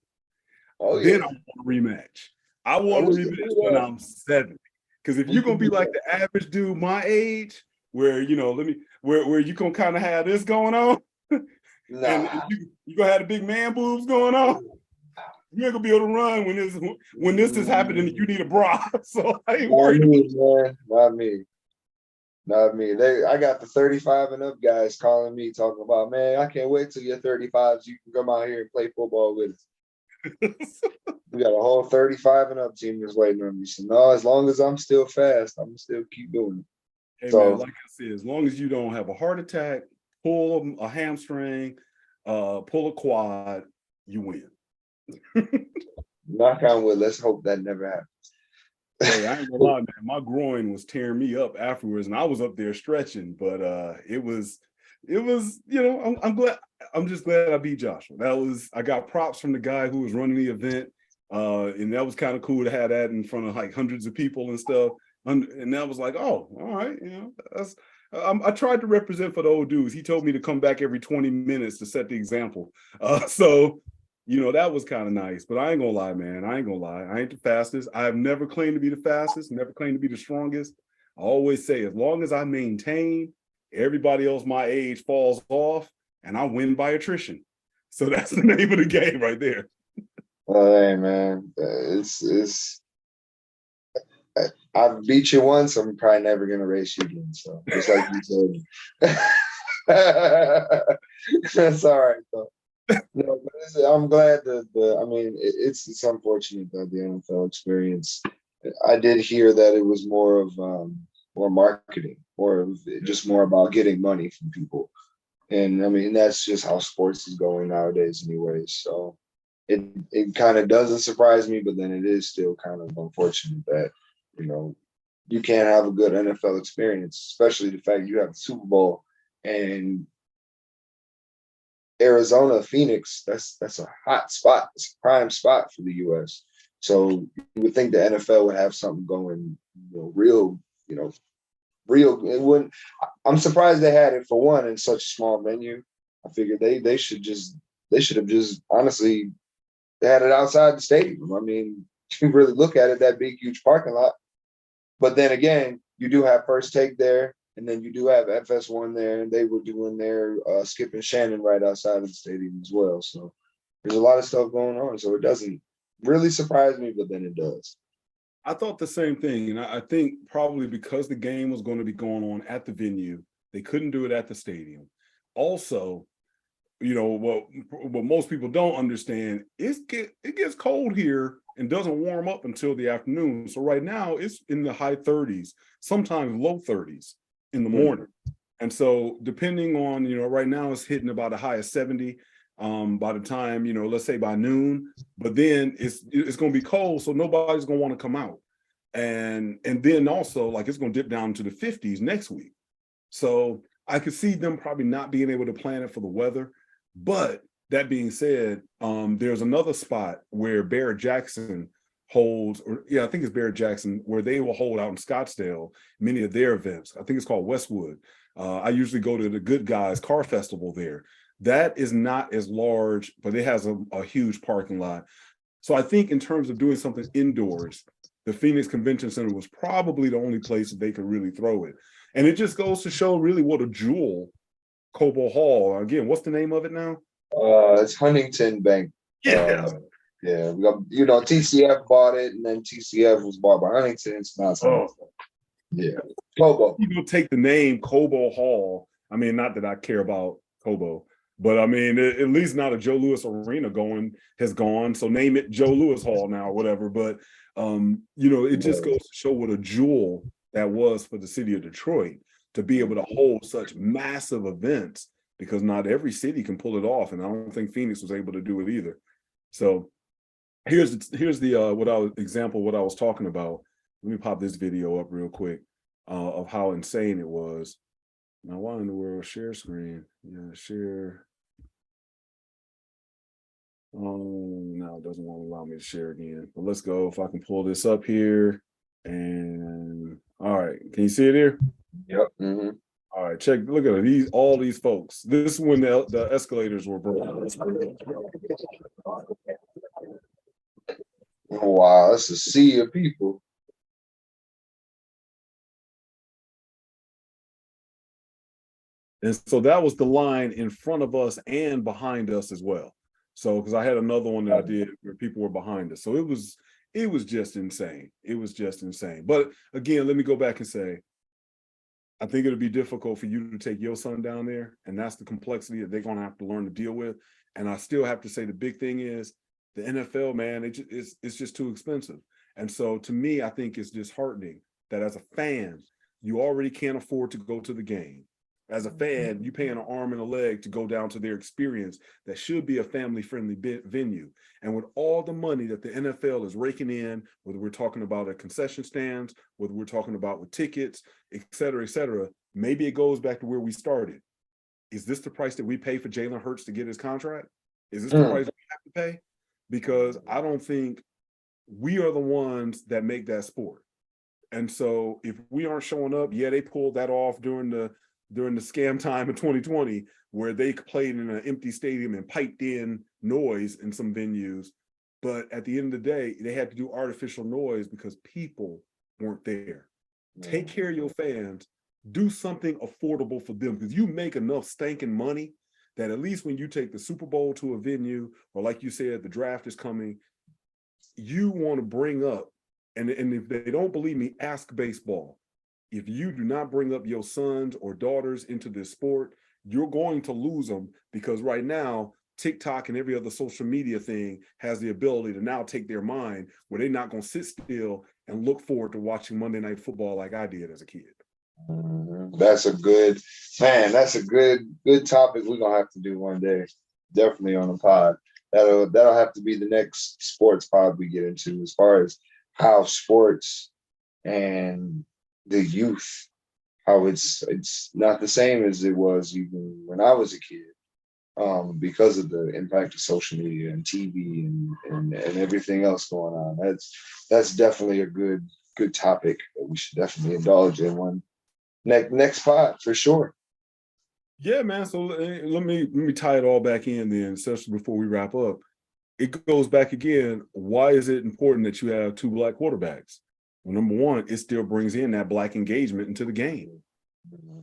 Oh, then yeah. I want a rematch. I want a rematch when I'm 70. Because if you're going to be like the average dude my age, where, where you can kind of have this going on, and you going to have the big man boobs going on, you ain't going to be able to run when this is happening and you need a bra. So I ain't worried about Not me. Not me. I got the 35 and up guys calling me, talking about, man, I can't wait till you're 35 so you can come out here and play football with us. We got a whole 35 and up team that's waiting on me. So no, as long as I'm still fast, I'm gonna still keep doing it. Hey, man, like I said, as long as you don't have a heart attack, pull a hamstring, pull a quad, you win. Knock on wood. Let's hope that never happens. Hey, I ain't gonna lie, man. My groin was tearing me up afterwards, and I was up there stretching. But it was, I'm glad. I'm just glad I beat Joshua. I got props from the guy who was running the event, and that was kind of cool to have that in front of like hundreds of people and stuff. And that was like, oh, all right, I tried to represent for the old dudes. He told me to come back every 20 minutes to set the example. So, that was kind of nice. But I ain't gonna lie, man. I ain't gonna lie. I ain't the fastest. I have never claimed to be the fastest, never claimed to be the strongest. I always say, as long as I maintain, everybody else my age falls off and I win by attrition. So that's the name of the game right there. Hey man, it's I've beat you once. I'm probably never gonna race you again. So just like you said, that's all right though. No, but I'm glad that I mean, it's unfortunate that the NFL experience. I did hear that it was more of more marketing, or just more about getting money from people. And I mean, that's just how sports is going nowadays, anyways. So it kind of doesn't surprise me, but then it is still kind of unfortunate that you know you can't have a good NFL experience, especially the fact you have the Super Bowl and Arizona, Phoenix. That's a hot spot. It's a prime spot for the U.S. So you would think the NFL would have something going, real, real. It wouldn't. I'm surprised they had it for one in such a small venue. I figured they should have just honestly had it outside the stadium. I mean, you really look at it, that big huge parking lot. But then again, you do have First Take there, and then you do have FS1 there, and they were doing their Skip and Shannon right outside of the stadium as well. So there's a lot of stuff going on. So it doesn't really surprise me, but then it does. I thought the same thing. And I think probably because the game was going to be going on at the venue, they couldn't do it at the stadium. Also, what most people don't understand is it gets cold here and doesn't warm up until the afternoon. So right now it's in the high 30s, sometimes low 30s in the morning. And so depending on, right now it's hitting about a high of 70 by the time, let's say by noon, but then it's going to be cold. So nobody's going to want to come out. And then also like it's going to dip down to the 50s next week. So I could see them probably not being able to plan it for the weather. But that being said, there's another spot where Barrett Jackson holds, I think it's Barrett Jackson, where they will hold out in Scottsdale many of their events. I think it's called Westwood. I usually go to the Good Guys Car Festival there. That is not as large, but it has a huge parking lot. So I think in terms of doing something indoors, the Phoenix Convention Center was probably the only place that they could really throw it. And it just goes to show really what a jewel Cobo Hall. Again, what's the name of it now? It's Huntington Bank. Yeah. Yeah, we got, TCF bought it, and then TCF was bought by Huntington. It's not yeah, Cobo. People take the name Cobo Hall. I mean, not that I care about Cobo, but I mean, at least not a Joe Louis Arena has gone. So name it Joe Louis Hall now or whatever. But it just goes to show what a jewel that was for the city of Detroit to be able to hold such massive events, because not every city can pull it off, and I don't think Phoenix was able to do it either. So here's the what I was talking about. Let me pop this video up real quick of how insane it was. Now, why in the world share screen? Yeah, share. No, it doesn't want to allow me to share again. But let's go. If I can pull this up here, and all right, can you see it here? Yep. Mm-hmm. All right, look at all these folks. This is when the escalators were broken. Oh, wow, that's a sea of people. And so that was the line in front of us and behind us as well. So, because I had another one that I did where people were behind us. So it was just insane. It was just insane. But again, let me go back and say, I think it'll be difficult for you to take your son down there. And that's the complexity that they're going to have to learn to deal with. And I still have to say the big thing is the NFL, man, it's just too expensive. And so to me, I think it's disheartening that as a fan, you already can't afford to go to the game. As a fan, you paying an arm and a leg to go down to their experience that should be a family-friendly venue. And with all the money that the NFL is raking in, whether we're talking about at concession stands, whether we're talking about with tickets, et cetera, maybe it goes back to where we started. Is this the price that we pay for Jalen Hurts to get his contract? Is this the price we have to pay? Because I don't think we are the ones that make that sport. And so if we aren't showing up, yeah, they pulled that off during the scam time in 2020, where they played in an empty stadium and piped in noise in some venues. But at the end of the day, they had to do artificial noise because people weren't there. Take care of your fans, do something affordable for them, because you make enough stinking money that at least when you take the Super Bowl to a venue, or like you said, the draft is coming, you want to bring up, and if they don't believe me, ask baseball. If you do not bring up your sons or daughters into this sport, you're going to lose them, because right now, TikTok and every other social media thing has the ability to now take their mind where they're not going to sit still and look forward to watching Monday Night Football like I did as a kid. That's a good man. That's a good topic. We're gonna have to do one day, definitely on the pod. That'll have to be the next sports pod we get into, as far as how sports and the youth, how it's not the same as it was even when I was a kid, because of the impact of social media and TV and everything else going on. That's definitely a good topic that we should definitely indulge in one next pod for sure. Yeah, man. So let me tie it all back in then, especially before we wrap up. It goes back again. Why is it important that you have two black quarterbacks? Well, number one, it still brings in that black engagement into the game,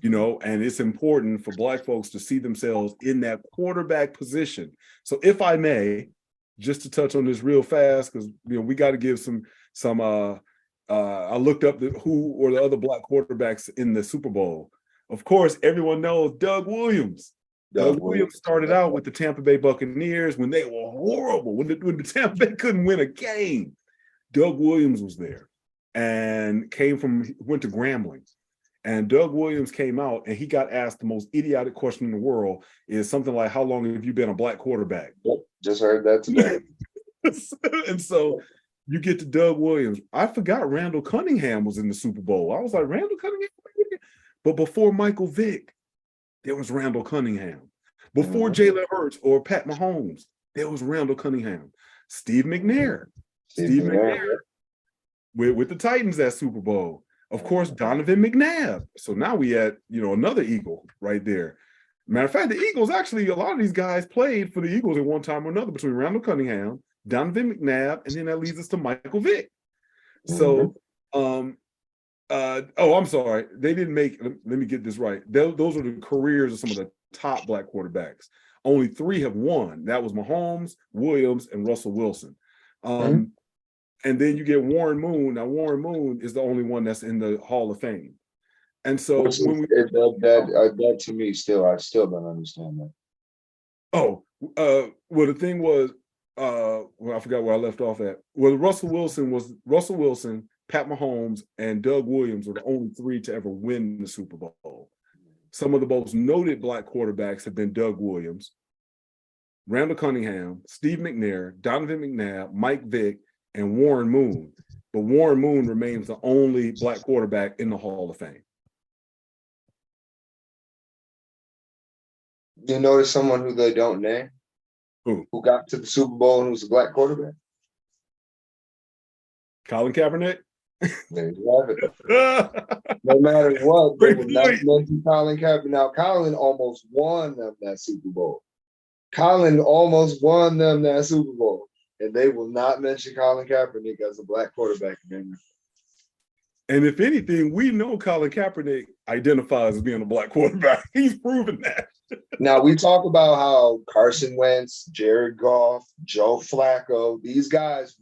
and it's important for black folks to see themselves in that quarterback position. So if I may, just to touch on this real fast, because we got to give some I looked up who were the other black quarterbacks in the Super Bowl. Of course, everyone knows Doug Williams. Doug Williams started out with the Tampa Bay Buccaneers when they were horrible, when the Tampa Bay couldn't win a game. Doug Williams was there and went to Grambling. And Doug Williams came out and he got asked the most idiotic question in the world, is something like, how long have you been a black quarterback? Yep, just heard that today. And so you get to Doug Williams. I forgot Randall Cunningham was in the Super Bowl. I was like, Randall Cunningham? But before Michael Vick, there was Randall Cunningham. Before Jalen Hurts or Pat Mahomes, there was Randall Cunningham. Steve McNair. With the Titans that Super Bowl. Of course, Donovan McNabb. So now we had, another Eagle right there. Matter of fact, the Eagles, actually, a lot of these guys played for the Eagles at one time or another, between Randall Cunningham, Donovan McNabb, and then that leads us to Michael Vick. So, I'm sorry. They didn't make, let me get this right. Those are the careers of some of the top black quarterbacks. Only 3 have won. That was Mahomes, Williams, and Russell Wilson. And then you get Warren Moon. Now, Warren Moon is the only one that's in the Hall of Fame. And so that to me, I still don't understand that. Well, the thing was, I forgot where I left off at. Well, Russell Wilson, Pat Mahomes, and Doug Williams were the only 3 to ever win the Super Bowl. Some of the most noted black quarterbacks have been Doug Williams, Randall Cunningham, Steve McNair, Donovan McNabb, Mike Vick, and Warren Moon. But Warren Moon remains the only black quarterback in the Hall of Fame. You notice someone who they don't name? Who got to the Super Bowl and was a black quarterback? Colin Kaepernick. There you have it. No matter what, they will not mention Colin Kaepernick. Now, Colin almost won them that Super Bowl. And they will not mention Colin Kaepernick as a black quarterback again. And if anything, we know Colin Kaepernick identifies as being a black quarterback. He's proven that. Now, we talk about how Carson Wentz, Jared Goff, Joe Flacco, these guys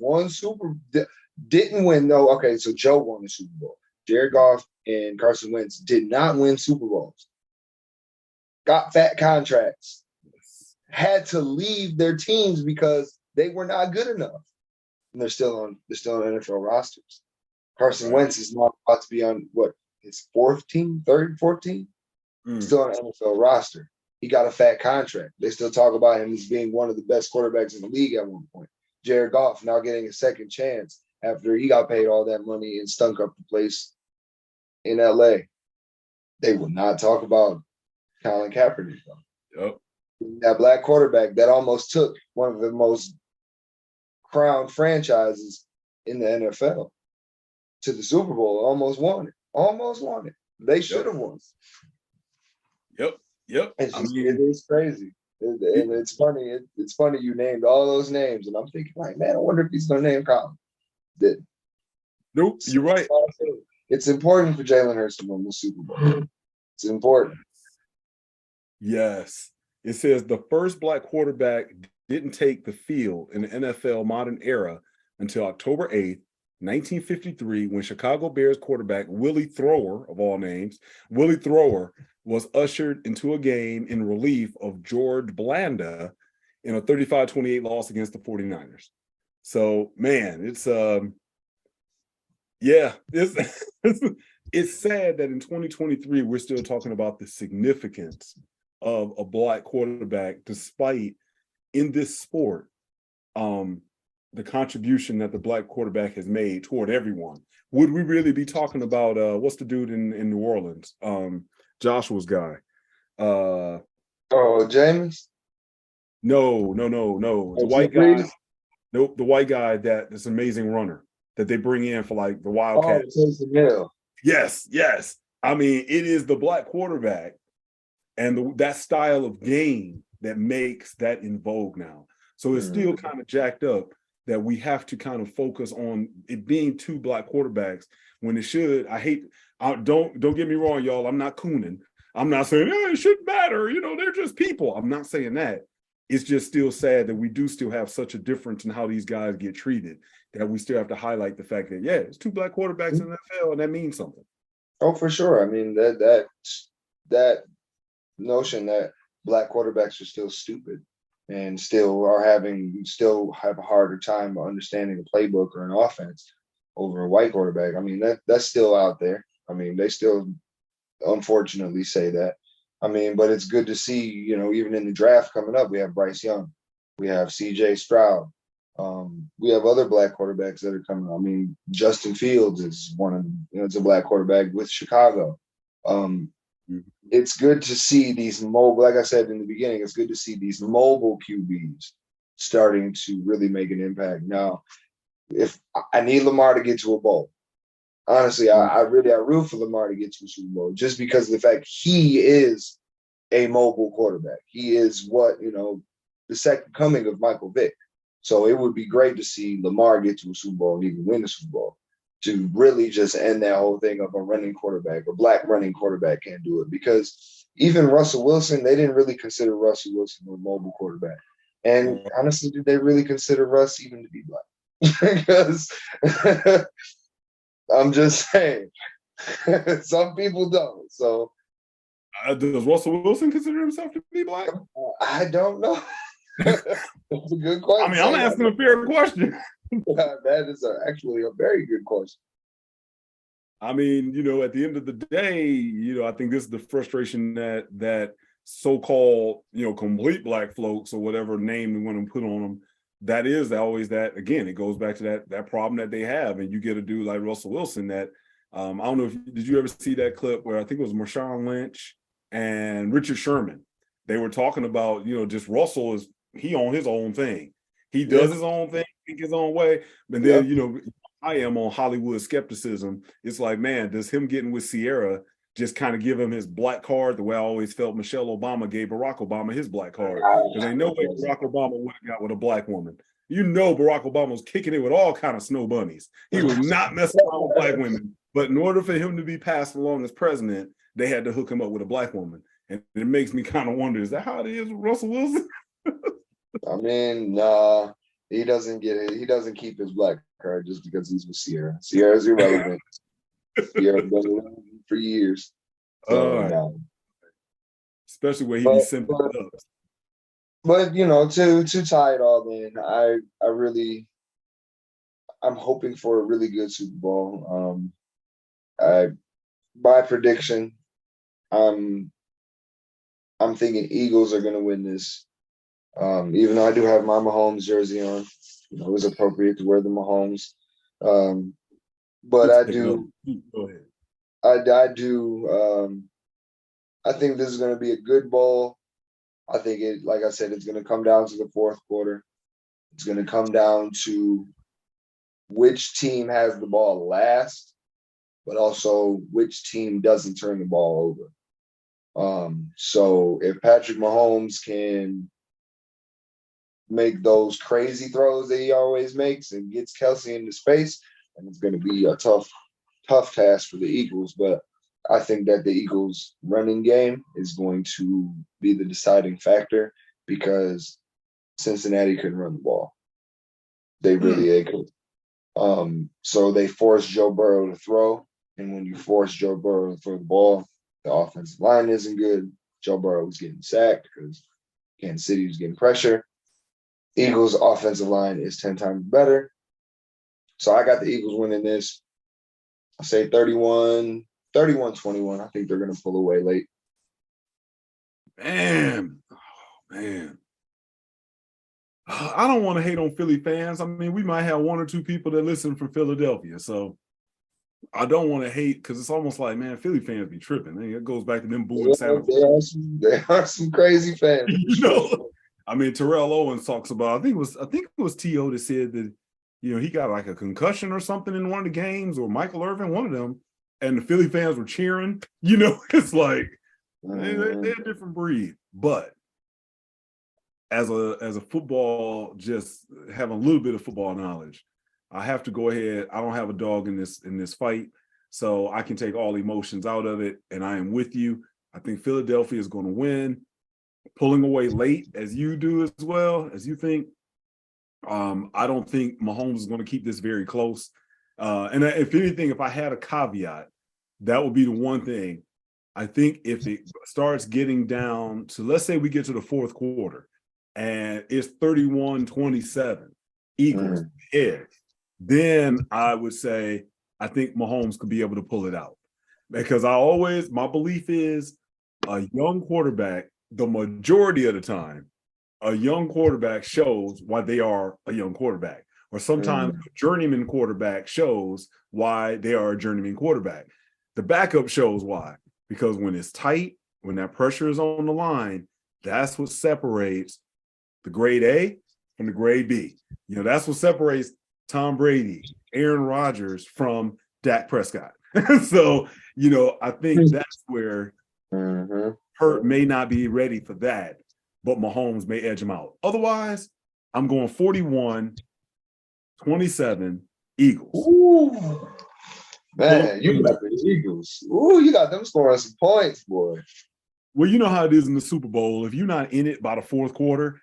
didn't win, though. Okay, so Joe won the Super Bowl. Jared Goff and Carson Wentz did not win Super Bowls. Got fat contracts. Had to leave their teams because they were not good enough. And they're still on NFL rosters. Carson Wentz is not about to be on his 4th team, 4th team? Still on an NFL roster. He got a fat contract. They still talk about him as being one of the best quarterbacks in the league at one point. Jared Goff now getting a second chance after he got paid all that money and stunk up the place in LA. They will not talk about Colin Kaepernick, though. Yep. That black quarterback that almost took one of the most crowned franchises in the NFL. to the Super Bowl, almost won it. Almost won it. They should Yep. have won. Yep. It's I just, it mean, is crazy. And it's funny. It's funny you named all those names, and I'm thinking like, man, I wonder if he's gonna name Colin. Did nope, you're right. it's important for Jalen Hurts to win the Super Bowl. It's important. Yes. It says the first black quarterback didn't take the field in the NFL modern era until October 8th, 1953, when Chicago Bears quarterback Willie Thrower, of all names, Willie Thrower was ushered into a game in relief of George Blanda in a 35-28 loss against the 49ers. So, man, it's yeah, it's sad that in 2023 we're still talking about the significance of a black quarterback, despite in this sport, the contribution that the black quarterback has made toward everyone. Would we really be talking about what's the dude in New Orleans? Joshua's guy. James? No. The white guy. Nope, the white guy that is an amazing runner that they bring in for like the Wildcats. Taysom Hill. Yes. I mean, it is the black quarterback and that style of game that makes that in vogue now. So it's still kind of jacked up that we have to kind of focus on it being two black quarterbacks when it should. Don't get me wrong, y'all. I'm not cooning. I'm not saying it shouldn't matter. They're just people. I'm not saying that. It's just still sad that we do still have such a difference in how these guys get treated, that we still have to highlight the fact that, yeah, it's two black quarterbacks in the NFL, and that means something. Oh, for sure. I mean, that notion that black quarterbacks are still stupid and still have a harder time understanding a playbook or an offense over a white quarterback. I mean, that's still out there. I mean, they still unfortunately say that. I mean, but it's good to see, even in the draft coming up, we have Bryce Young, we have CJ Stroud, we have other black quarterbacks that are coming. I mean, Justin Fields is one of them, it's a black quarterback with Chicago. It's good to see these mobile, like I said in the beginning, it's good to see these mobile QBs starting to really make an impact. Now, if I need Lamar to get to a bowl, honestly, I root for Lamar to get to a Super Bowl just because of the fact he is a mobile quarterback. He is the second coming of Michael Vick. So it would be great to see Lamar get to a Super Bowl and even win the Super Bowl to really just end that whole thing of a running quarterback. A black running quarterback can't do it, because even Russell Wilson, they didn't really consider Russell Wilson a mobile quarterback. And honestly, did they really consider Russ even to be black? Because I'm just saying, some people don't. So does Russell Wilson consider himself to be black? I don't know. That's a good question. I mean, I'm asking a fair question. That is actually a very good question. I mean, at the end of the day, I think this is the frustration that so-called, complete black folks, or whatever name we want to put on them, that is always that, again, it goes back to that problem that they have. And you get a dude like Russell Wilson that, I don't know did you ever see that clip where I think it was Marshawn Lynch and Richard Sherman? They were talking about, just Russell he on his own thing. He does his own thing, think his own way. But then, I am on Hollywood skepticism. It's like, man, does him getting with Sierra just kind of give him his black card the way I always felt Michelle Obama gave Barack Obama his black card? Because ain't no way Barack Obama would have got with a black woman. Barack Obama was kicking it with all kind of snow bunnies. He was not messing around with black women. But in order for him to be passed along as president, they had to hook him up with a black woman. And it makes me kind of wonder, is that how it is with Russell Wilson? I mean, nah, he doesn't get it. He doesn't keep his black card just because he's with Sierra. Sierra's irrelevant. Sierra's been around for years. So, no. Especially where he be simping up. But to tie it all in, I'm hoping for a really good Super Bowl. My prediction, I'm thinking Eagles are going to win this. Even though I do have my Mahomes jersey on, it was appropriate to wear the Mahomes. But I do. Go ahead. I do. I think this is going to be a good bowl. I think like I said, it's going to come down to the fourth quarter. It's going to come down to which team has the ball last. but also which team doesn't turn the ball over. So if Patrick Mahomes can make those crazy throws that he always makes and gets Kelsey into space, and it's going to be a tough task for the Eagles. But I think that the Eagles' running game is going to be the deciding factor because Cincinnati couldn't run the ball. They really could. So they forced Joe Burrow to throw, and when you force Joe Burrow to throw the ball, the offensive line isn't good. Joe Burrow was getting sacked because Kansas City was getting pressure. Eagles' offensive line is 10 times better. So I got the Eagles winning this. I say 31-21. I think they're going to pull away late. Man. Oh, man. I don't want to hate on Philly fans. I mean, we might have one or two people that listen from Philadelphia. So I don't want to hate because it's almost like, man, Philly fans be tripping. It goes back to them booing Santa Claus. They are some crazy fans. You know, I mean, Terrell Owens talks about, I think it was T.O. that said that, you know, he got like a concussion or something in one of the games, or Michael Irvin, one of them, and the Philly fans were cheering. You know, it's like they're a different breed. But as a football, just having a little bit of football knowledge, I have to go ahead. I don't have a dog in this fight, so I can take all emotions out of it, and I am with you. I think Philadelphia is going to win, pulling away late as you do as well, as you think. I don't think Mahomes is going to keep this very close. And if anything, if I had a caveat, that would be the one thing. I think if it starts getting down to, let's say we get to the fourth quarter and it's 31-27, Eagles head, then I would say I think Mahomes could be able to pull it out. Because my belief is a young quarterback, the majority of the time, a young quarterback shows why they are a young quarterback. Or sometimes a journeyman quarterback shows why they are a journeyman quarterback. The backup shows why. Because when it's tight, when that pressure is on the line, that's what separates the grade A from the grade B. You know, that's what separates Tom Brady, Aaron Rodgers from Dak Prescott. So, you know, I think that's where Hurt may not be ready for that, but Mahomes may edge him out. Otherwise, I'm going 41-27 Eagles. Ooh. Man, you got the Eagles. Ooh, you got them scoring some points, boy. Well, you know how it is in the Super Bowl. If you're not in it by the fourth quarter,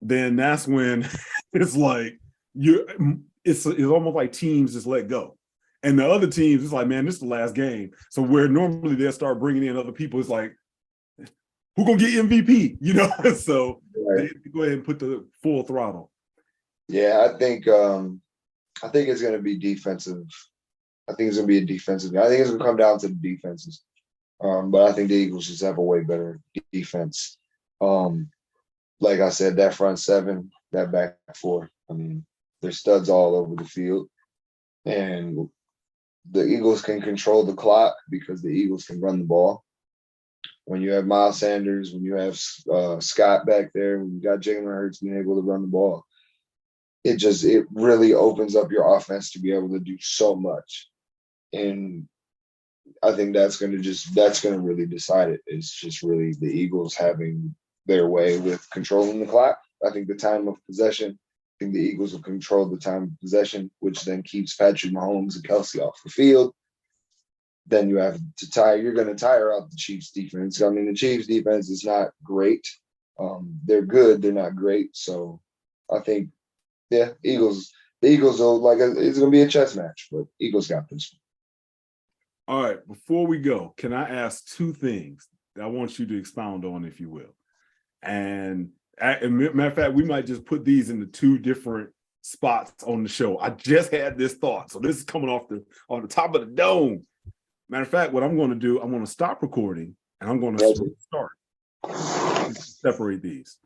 then that's when it's like it's almost like teams just let go. And the other teams, it's like, man, this is the last game. So where normally they'll start bringing in other people, it's like, who gonna get MVP? You know, so they go ahead and put the full throttle. Yeah, I think it's gonna be defensive. I think it's gonna be a defensive. I think it's gonna come down to the defenses. But I think the Eagles just have a way better defense. Like I said, that front seven, that back four, I mean, there's studs all over the field. And the Eagles can control the clock because the Eagles can run the ball. When you have Miles Sanders, when you have Scott back there, when you got Jalen Hurts being able to run the ball, it really opens up your offense to be able to do so much. And I think that's going to really decide it. It's just really the Eagles having their way with controlling the clock. I think the time of possession, I think the Eagles will control the time of possession, which then keeps Patrick Mahomes and Kelsey off the field. Then you have to you're going to tire out the Chiefs defense. I mean, the Chiefs defense is not great. They're good. They're not great. So I think, the Eagles will, it's going to be a chess match, but Eagles got this one. All right, before we go, can I ask two things that I want you to expound on, if you will? And matter of fact, we might just put these into two different spots on the show. I just had this thought, so this is coming on the top of the dome. Matter of fact, what I'm going to do, I'm going to stop recording, and I'm going to start. Separate these.